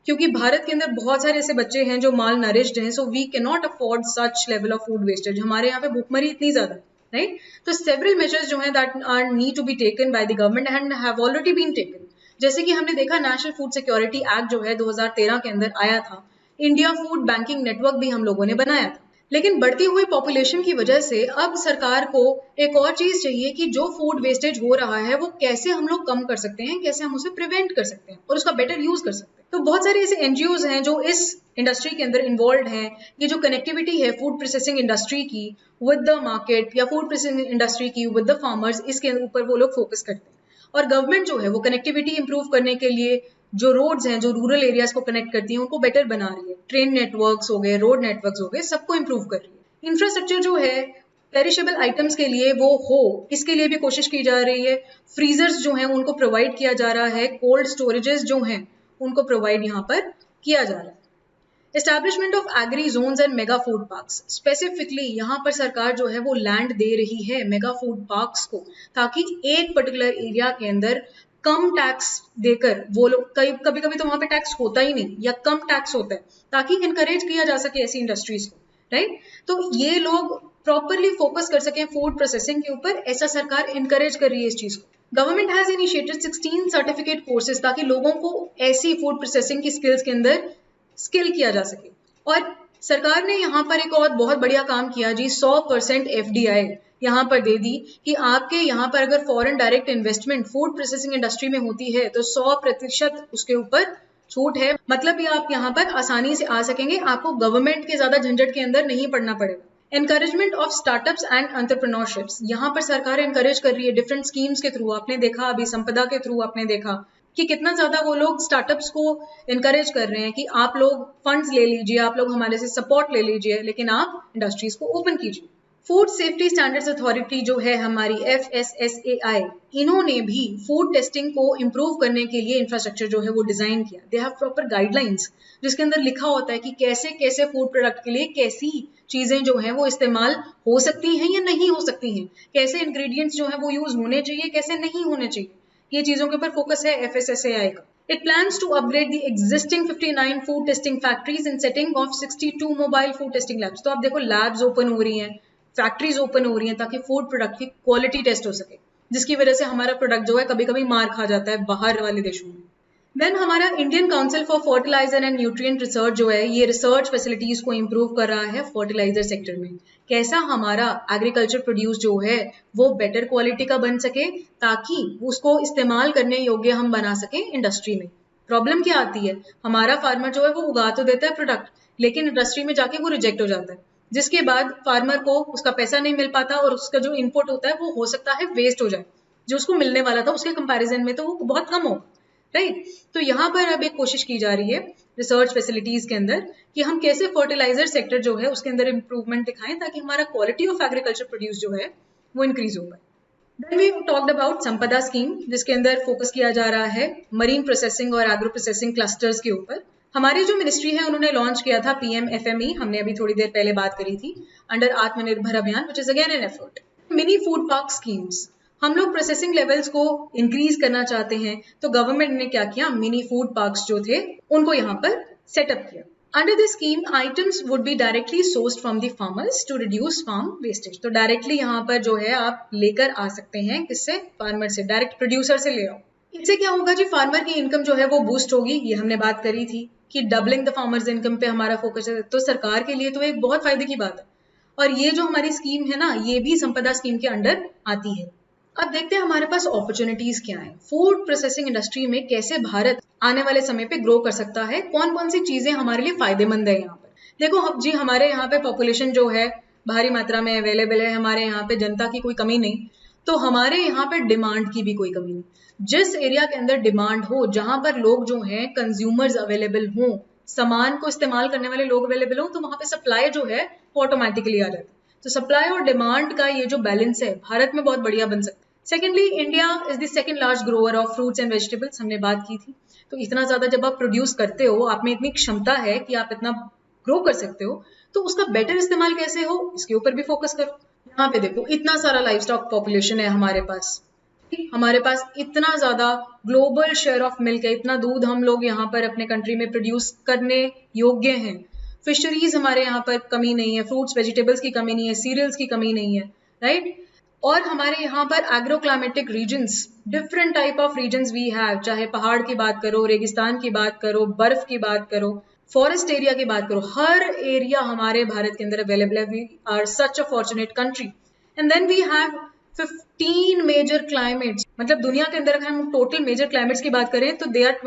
Speaker 1: क्योंकि भारत के अंदर बहुत सारे ऐसे बच्चे हैं जो माल नरिश्ड हैं, so we can not afford such level of food wastage. हमारे यहाँ पे भूखमरी इतनी ज्यादा, राइट। तो सेवरल मेजर्स जो हैं that are need to be taken by the government and have already been taken. जैसे कि हमने देखा नेशनल फूड सिक्योरिटी एक्ट जो है 2013 के अंदर आया था, इंडिया फूड बैंकिंग नेटवर्क भी हम लोगों ने बनाया था। लेकिन बढ़ती हुई पॉपुलेशन की वजह से अब सरकार को एक और चीज चाहिए कि जो फूड वेस्टेज हो रहा है वो कैसे हम लोग कम कर सकते हैं, कैसे हम उसे प्रिवेंट कर सकते हैं और उसका बेटर यूज कर सकते हैं। तो बहुत सारे ऐसे एनजीओज हैं जो इस इंडस्ट्री के अंदर इन्वॉल्व हैं। ये जो कनेक्टिविटी है फूड प्रोसेसिंग इंडस्ट्री की विद द मार्केट या फूड प्रोसेसिंग इंडस्ट्री की विद द फार्मर्स, इसके ऊपर वो लोग फोकस करते हैं। और गवर्नमेंट जो है वो कनेक्टिविटी इंप्रूव करने के लिए जो रोड्स हैं जो रूरल एरियाज को कनेक्ट करती हैं उनको बेटर बना रही है। ट्रेन नेटवर्क्स हो गए, रोड नेटवर्क्स हो गए, सबको इंप्रूव कर रही है। इंफ्रास्ट्रक्चर जो है पेरिशेबल आइटम्स के लिए वो हो, इसके लिए भी कोशिश की जा रही है। फ्रीजर्स जो हैं उनको प्रोवाइड किया जा रहा है, कोल्ड स्टोरेजेस जो हैं उनको प्रोवाइड यहाँ पर किया जा रहा है। Establishment of agri zones and mega food parks, specifically यहाँ पर सरकार जो है वो लैंड दे रही है मेगा फूड पार्क्स को, ताकि एक पर्टिकुलर एरिया के अंदर कम टैक्स देकर वो लोग, कभी कभी तो वहां पे टैक्स होता ही नहीं या कम टैक्स होता है, ताकि इनकरेज किया जा सके ऐसी इंडस्ट्रीज को, राइट। तो ये लोग प्रॉपरली फोकस कर सकें फूड प्रोसेसिंग के ऊपर, ऐसा सरकार इनकरेज कर रही है इस चीज को। Government has initiated 16 certificate courses ताकि लोगों को ऐसी फूड प्रोसेसिंग की स्किल्स के अंदर स्किल किया जा सके। और सरकार ने यहाँ पर एक और बहुत बढ़िया काम किया जी, 100% FDI यहाँ पर दे दी कि आपके यहाँ पर अगर foreign direct investment food processing industry में होती है तो 100% उसके ऊपर छूट है। मतलब ये आप यहाँ पर आसानी से आ सकेंगे, आपको गवर्नमेंट के ज्यादा झंझट के अंदर नहीं पड़ना पड़ेगा। एनकरेजमेंट ऑफ स्टार्टअप्स एंड एंटरप्रेन्योरशिप्स, यहाँ पर सरकार एनकरेज कर रही है डिफरेंट स्कीम्स के थ्रू। आपने देखा अभी संपदा के थ्रू आपने देखा कि कितना ज्यादा वो लोग स्टार्टअप्स को एनकरेज कर रहे हैं कि आप लोग फंड्स ले लीजिए, आप लोग हमारे से सपोर्ट ले लीजिए, लेकिन आप इंडस्ट्रीज को ओपन कीजिए। फूड सेफ्टी स्टैंडर्ड्स अथॉरिटी जो है हमारी FSSAI, इन्होंने भी फूड टेस्टिंग को इम्प्रूव करने के लिए इंफ्रास्ट्रक्चर जो है वो डिजाइन किया। दे हैव प्रॉपर गाइडलाइंस जिसके अंदर लिखा होता है कि कैसे कैसे फूड प्रोडक्ट के लिए कैसी चीजें जो है वो इस्तेमाल हो सकती हैं या नहीं हो सकती हैं, कैसे इंग्रेडिएंट्स जो है वो यूज होने चाहिए, कैसे नहीं होने चाहिए। ये चीजों के ऊपर फोकस है FSSAI का। It plans to upgrade the existing 59 food testing factories and setting of 62 mobile food testing labs. तो आप देखो लैब्स ओपन हो रही हैं, फैक्ट्रीज ओपन हो रही हैं ताकि फूड प्रोडक्ट की क्वालिटी टेस्ट हो सके, जिसकी वजह से हमारा प्रोडक्ट जो है कभी कभी मार खा जाता है बाहर वाले देशों में। देन हमारा Indian council for fertiliser and nutrient research जो है ये रिसर्च फैसिलिटीज को इम्प्रूव कर रहा है फर्टिलाइजर सेक्टर में। कैसा हमारा एग्रीकल्चर प्रोड्यूस जो है वो बेटर क्वालिटी का बन सके, ताकि उसको इस्तेमाल करने योग्य हम बना सकें इंडस्ट्री में। प्रॉब्लम क्या आती है, हमारा फार्मर जो है वो उगा तो देता है प्रोडक्ट, लेकिन इंडस्ट्री में जाके वो रिजेक्ट हो जाता है, जिसके बाद फार्मर को उसका पैसा नहीं मिल पाता और उसका जो इनपुट होता है वो हो सकता है वेस्ट हो जाए, जो उसको मिलने वाला था उसके कंपैरिजन में तो वो बहुत कम हो, राइट। तो यहाँ पर अब एक कोशिश की जा रही है रिसर्च फैसिलिटीज के अंदर कि हम कैसे फर्टिलाइजर सेक्टर जो है उसके अंदर इंप्रूवमेंट दिखाएं, ताकि हमारा क्वालिटी ऑफ एग्रीकल्चर प्रोड्यूस जो है वो इंक्रीज हो पाए। Then we talked about संपदा स्कीम, जिसके अंदर फोकस किया जा रहा है मरीन प्रोसेसिंग और एग्रो प्रोसेसिंग क्लस्टर्स के ऊपर। हमारी जो मिनिस्ट्री है उन्होंने लॉन्च किया था PMFME, हमने अभी थोड़ी देर पहले बात करी थी, अंडर आत्मनिर्भर अभियान, which is again an effort. Mini food park schemes, हम लोग प्रोसेसिंग लेवल्स को इंक्रीज करना चाहते हैं, तो गवर्नमेंट ने क्या किया, मिनी फूड पार्क्स जो थे उनको यहाँ पर सेटअप किया। Under this scheme, items would be directly sourced from the farmers to reduce farm wastage. तो डायरेक्टली यहाँ पर जो है आप लेकर आ सकते हैं, किससे, फार्मर से, डायरेक्ट प्रोड्यूसर से ले आओ। इससे क्या होगा जी, फार्मर की इनकम जो है वो बूस्ट होगी, ये हमने बात करी थी कि डबलिंग द फार्मर्स इनकम पे हमारा फोकस है, तो सरकार के लिए तो एक बहुत फायदे की बात है। और ये जो हमारी स्कीम है ना, ये भी संपदा स्कीम के अंडर आती है। अब देखते हैं हमारे पास अपॉर्चुनिटीज क्या है, फूड प्रोसेसिंग इंडस्ट्री में कैसे भारत आने वाले समय पे ग्रो कर सकता है, कौन कौन सी चीजें हमारे लिए फायदेमंद है। यहाँ पर देखो जी, हमारे यहाँ पे पॉपुलेशन जो है भारी मात्रा में अवेलेबल है, हमारे यहाँ पे जनता की कोई कमी नहीं, तो हमारे यहाँ पे डिमांड की भी कोई कमी नहीं। जिस एरिया के अंदर डिमांड हो, जहां पर लोग जो हैं कंज्यूमर्स अवेलेबल हों, सामान को इस्तेमाल करने वाले लोग अवेलेबल हों, तो वहां पे सप्लाई जो है वो ऑटोमेटिकली आ जाती है। तो सप्लाई और डिमांड का ये जो बैलेंस है भारत में बहुत बढ़िया बन सकता है। Secondly, India is the second large grower of fruits and vegetables, हमने बात की थी। तो इतना ज्यादा जब आप प्रोड्यूस करते हो, आप में इतनी क्षमता है कि आप इतना ग्रो कर सकते हो, तो उसका बेटर इस्तेमाल कैसे हो, इसके ऊपर भी फोकस करो। यहाँ पे देखो, इतना सारा लाइफ स्टॉक पॉपुलेशन है हमारे पास, इतना ज्यादा ग्लोबल शेयर ऑफ मिल्क है, इतना दूध हम लोग यहाँ पर अपने कंट्री में प्रोड्यूस करने योग्य हैं। फिशरीज हमारे यहाँ पर कमी नहीं है, फ्रूट्स वेजिटेबल्स की कमी नहीं है, सीरियल्स की कमी नहीं है, राइट। और हमारे यहाँ पर agroclimatic regions, different type of regions we have, चाहे पहाड़ की बात करो, रेगिस्तान की बात करो, बर्फ की बात करो, फॉरेस्ट एरिया की बात करो, हर एरिया हमारे भारत के अंदर अवेलेबल है। We are such a fortunate country. And then we have 15 major climates, मतलब दुनिया के अंदर अगर हम टोटल मेजर क्लाइमेट्स की बात करें तो दे आर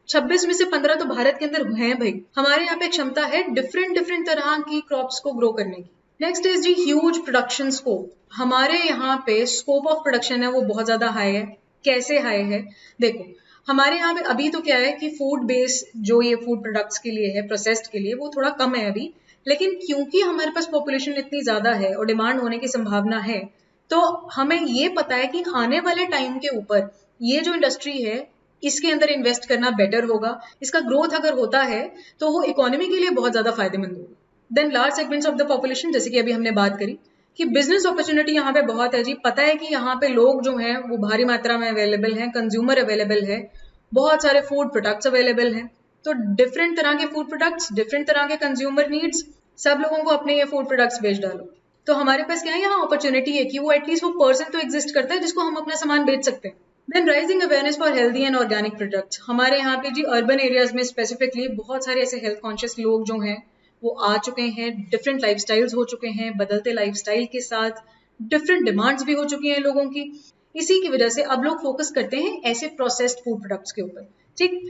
Speaker 1: 26 में से 15 तो भारत के अंदर हैं भाई। हमारे यहाँ पे क्षमता है डिफरेंट तरह की क्रॉप्स को ग्रो करने की। नेक्स्ट इज जी ह्यूज प्रोडक्शन स्कोप, हमारे यहाँ पे स्कोप ऑफ प्रोडक्शन है वो बहुत ज्यादा हाई है। कैसे हाई है, देखो हमारे यहाँ पे अभी तो क्या है कि फूड बेस जो ये फूड प्रोडक्ट्स के लिए है, प्रोसेस्ड के लिए, वो थोड़ा कम है अभी, लेकिन क्योंकि हमारे पास पॉपुलेशन इतनी ज्यादा है और डिमांड होने की संभावना है, तो हमें ये पता है कि आने वाले टाइम के ऊपर ये जो इंडस्ट्री है इसके अंदर इन्वेस्ट करना बेटर होगा। इसका ग्रोथ अगर होता है तो वो इकोनॉमी के लिए बहुत ज्यादा फायदेमंद होगा। Then large segments of the population, जैसे कि अभी हमने बात करी कि बिजनेस अपॉर्चुनिटी यहाँ पे बहुत है जी। पता है कि यहाँ पे लोग जो हैं वो भारी मात्रा में अवेलेबल हैं, कंज्यूमर अवेलेबल है, बहुत सारे फूड प्रोडक्ट्स अवेलेबल हैं, तो डिफरेंट तरह के फूड प्रोडक्ट्स, डिफरेंट तरह के कंज्यूमर नीड्स, सब लोगों को अपने ये फूड प्रोडक्ट्स बेच डालो। तो हमारे पास क्या है यहाँ अपॉर्चुनिटी है कि वो एटलीस्ट वो पर्सन तो एग्जिस्ट करता है जिसको हम अपना सामान बेच सकते हैं। Then rising awareness for healthy and organic products, हमारे यहाँ पे जी अर्बन एरियाज में स्पेसिफिकली बहुत सारे ऐसे हेल्थ कॉन्शियस लोग जो हैं वो आ चुके हैं, डिफरेंट लाइफस्टाइल्स हो चुके हैं, बदलते लाइफस्टाइल के साथ डिफरेंट डिमांड्स भी हो चुकी हैं लोगों की। इसी की वजह से अब लोग फोकस करते हैं ऐसे प्रोसेस्ड फूड प्रोडक्ट्स के ऊपर, ठीक।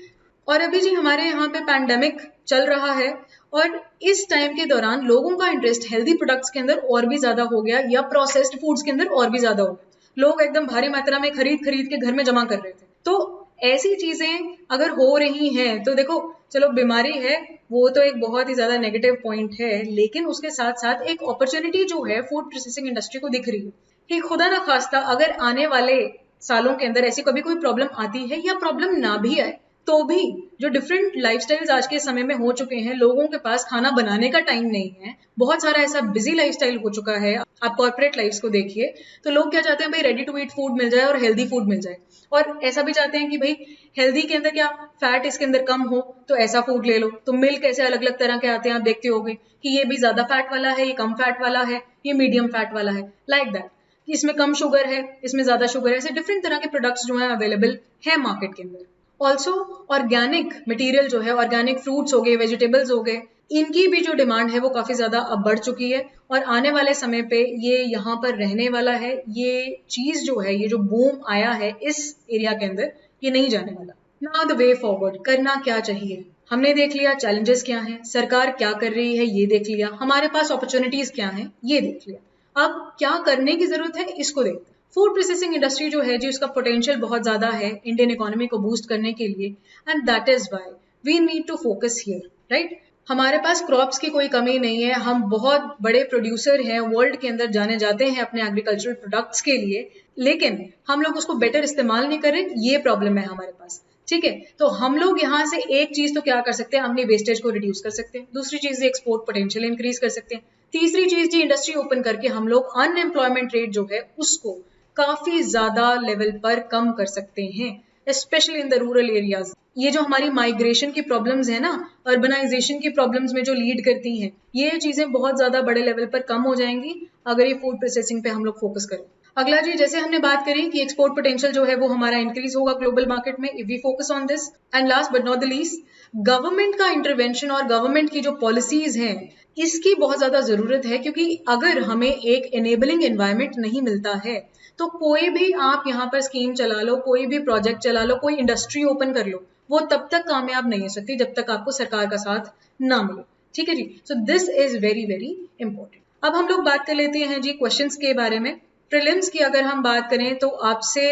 Speaker 1: और अभी जी हमारे यहाँ पे पैंडेमिक चल रहा है और इस टाइम के दौरान लोगों का इंटरेस्ट हेल्दी प्रोडक्ट्स के अंदर और भी ज्यादा हो गया या प्रोसेस्ड फूड्स के अंदर और भी ज्यादा हो गया। लोग एकदम भारी मात्रा में खरीद के घर में जमा कर रहे थे। तो ऐसी चीजें अगर हो रही हैं तो देखो, चलो बीमारी है वो तो एक बहुत ही ज्यादा नेगेटिव पॉइंट है, लेकिन उसके साथ साथ एक अपॉर्चुनिटी जो है फूड प्रोसेसिंग इंडस्ट्री को दिख रही है कि खुदा ना खास्ता अगर आने वाले सालों के अंदर ऐसी कभी कोई प्रॉब्लम आती है या प्रॉब्लम ना भी आए, तो भी जो डिफरेंट लाइफस्टाइल्स आज के समय में हो चुके हैं, लोगों के पास खाना बनाने का टाइम नहीं है, बहुत सारा ऐसा बिजी लाइफस्टाइल हो चुका है। आप कॉर्पोरेट लाइफ्स को देखिए तो लोग क्या चाहते हैं, भाई रेडी टू ईट फूड मिल जाए और हेल्दी फूड मिल जाए, और ऐसा भी चाहते हैं कि भाई हेल्दी के अंदर क्या फैट इसके अंदर कम हो तो ऐसा फूड ले लो। तो मिल्क ऐसे अलग अलग तरह के आते हैं, आप देखते होंगे कि ये भी ज्यादा फैट वाला है, ये कम फैट वाला है, ये मीडियम फैट वाला है, लाइक दैट, कि इसमें कम शुगर है, इसमें ज्यादा शुगर है। ऐसे डिफरेंट तरह के प्रोडक्ट्स जो है अवेलेबल है मार्केट के अंदर। ऑल्सो ऑर्गेनिक मटेरियल जो है, ऑर्गेनिक फ्रूट्स हो गए, वेजिटेबल्स हो गए, इनकी भी जो डिमांड है वो काफ़ी ज़्यादा अब बढ़ चुकी है और आने वाले समय पे ये यहाँ पर रहने वाला है। ये चीज़ जो है, ये जो बूम आया है इस एरिया के अंदर, ये नहीं जाने वाला। नाउ द वे फॉरवर्ड, करना क्या चाहिए? हमने देख लिया चैलेंजेस क्या हैं, सरकार क्या कर रही है ये देख लिया, हमारे पास अपॉर्चुनिटीज क्या हैं ये देख लिया। अब क्या करने की जरूरत है इसको देखते हैं। फूड प्रोसेसिंग इंडस्ट्री जो है जी, उसका पोटेंशियल बहुत ज्यादा है इंडियन इकोनॉमी को बूस्ट करने के लिए, and that is why we need to focus here, right. हमारे पास क्रॉप्स की कोई कमी नहीं है, हम बहुत बड़े प्रोड्यूसर हैं, वर्ल्ड के अंदर जाने जाते हैं अपने एग्रीकल्चरल प्रोडक्ट्स के लिए, लेकिन हम लोग उसको बेटर इस्तेमाल नहीं कर रहे, ये प्रॉब्लम है हमारे पास। ठीक है, तो हम लोग यहाँ से एक चीज तो क्या कर सकते हैं, अपनी वेस्टेज को रिड्यूस कर सकते हैं। दूसरी चीज एक्सपोर्ट पोटेंशियल इंक्रीज कर सकते हैं। तीसरी चीज जी, इंडस्ट्री ओपन करके हम लोग अनएम्प्लॉयमेंट रेट जो है उसको काफी ज्यादा लेवल पर कम कर सकते हैं, specially in the rural areas. ये जो हमारी माइग्रेशन की प्रॉब्लम्स है ना, अर्बनाइजेशन की प्रॉब्लम्स में जो लीड करती हैं, ये चीजें बहुत ज्यादा बड़े लेवल पर कम हो जाएंगी अगर ये फूड प्रोसेसिंग पे हम लोग फोकस करें। अगला जी, जैसे हमने बात करी कि एक्सपोर्ट पोटेंशियल जो है वो हमारा इंक्रीज होगा ग्लोबल मार्केट में if we focus on this. And last but not the least, government का इंटरवेंशन और गवर्नमेंट की जो पॉलिसीज हैं इसकी बहुत ज्यादा जरूरत है, क्योंकि अगर हमें एक एनेबलिंग एनवायरनमेंट नहीं मिलता है तो कोई भी आप यहाँ पर स्कीम चला लो, कोई भी प्रोजेक्ट चला लो, कोई इंडस्ट्री ओपन कर लो, वो तब तक कामयाब नहीं हो सकती जब तक आपको सरकार का साथ ना मिले। ठीक है जी, so this is very very important. अब हम लोग बात कर लेते हैं जी क्वेश्चंस के बारे में। प्रीलिम्स की अगर हम बात करें तो आपसे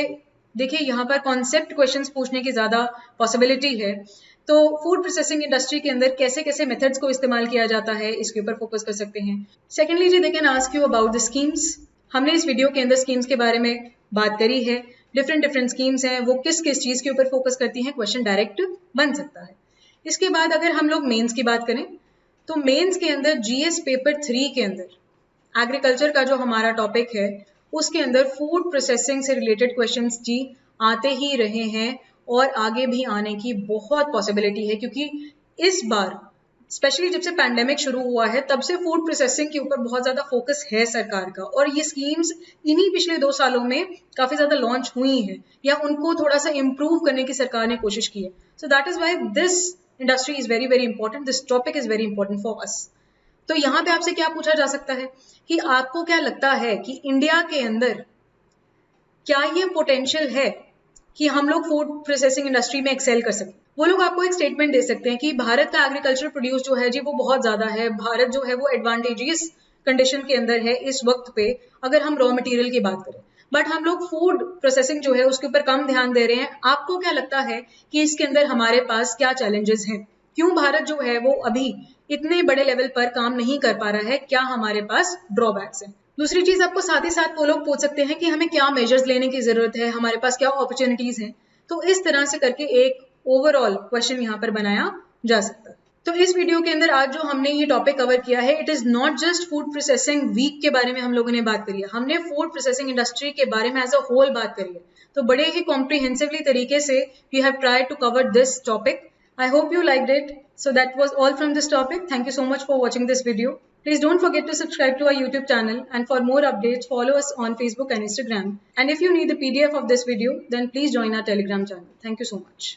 Speaker 1: देखिए यहाँ पर कॉन्सेप्ट क्वेश्चंस पूछने की ज्यादा पॉसिबिलिटी है, तो फूड प्रोसेसिंग इंडस्ट्री के अंदर कैसे कैसे मेथड्स को इस्तेमाल किया जाता है इसके ऊपर फोकस कर सकते हैं। सेकेंडली जी, they can ask you about the schemes. हमने इस वीडियो के अंदर स्कीम्स के बारे में बात करी है, डिफरेंट स्कीम्स हैं, वो किस किस चीज के ऊपर फोकस करती हैं, क्वेश्चन डायरेक्ट बन सकता है। इसके बाद अगर हम लोग मेंस की बात करें तो मेंस के अंदर जीएस पेपर 3 के अंदर एग्रीकल्चर का जो हमारा टॉपिक है उसके अंदर फूड प्रोसेसिंग से रिलेटेड क्वेश्चंस जी आते ही रहे हैं और आगे भी आने की बहुत पॉसिबिलिटी है, क्योंकि इस बार स्पेशली जब से पैंडेमिक शुरू हुआ है तब से फूड प्रोसेसिंग के ऊपर बहुत ज्यादा फोकस है सरकार का, और ये स्कीम्स इन्हीं पिछले 2 सालों में काफी ज्यादा लॉन्च हुई हैं या उनको थोड़ा सा इम्प्रूव करने की सरकार ने कोशिश की है। So that is why this industry is very very important, this topic is very important for us. तो यहाँ पे आपसे क्या पूछा जा सकता है कि आपको क्या लगता है कि इंडिया के अंदर क्या ये पोटेंशियल है कि हम लोग फूड प्रोसेसिंग इंडस्ट्री में एक्सेल कर सकें। वो लोग आपको एक स्टेटमेंट दे सकते हैं कि भारत का एग्रीकल्चर प्रोड्यूस जो है जी वो बहुत ज्यादा है, भारत जो है वो एडवांटेजियस कंडीशन के अंदर है इस वक्त पे अगर हम रॉ मटेरियल की बात करें, बट हम लोग फूड प्रोसेसिंग जो है उसके ऊपर कम ध्यान दे रहे हैं। आपको क्या लगता है कि इसके अंदर हमारे पास क्या चैलेंजेस हैं, क्यों भारत जो है वो अभी इतने बड़े लेवल पर काम नहीं कर पा रहा है, क्या हमारे पास ड्रॉबैक्स हैं। दूसरी चीज आपको साथ ही साथ वो लोग पूछ सकते हैं कि हमें क्या मेजर्स लेने की जरूरत है, हमारे पास क्या अपॉर्चुनिटीज हैं। तो इस तरह से करके एक ओवरऑल क्वेश्चन यहाँ पर बनाया जा सकता है। तो इस वीडियो के अंदर आज जो हमने ये टॉपिक कवर किया है, it is not just food processing week के बारे में हम लोगों ने बात करी है, हमने फूड प्रोसेसिंग इंडस्ट्री के बारे में एज अ होल बात करी है। तो बड़े ही कॉम्प्रिहेंसिवली तरीके से we have tried to cover this topic. I hope you liked it. So that was all from this topic. Thank you so much for watching this video. Please don't forget to subscribe to our YouTube channel, and for more updates follow us on Facebook and Instagram. And if you need the PDF of this video, then please join our Telegram channel. Thank you so much.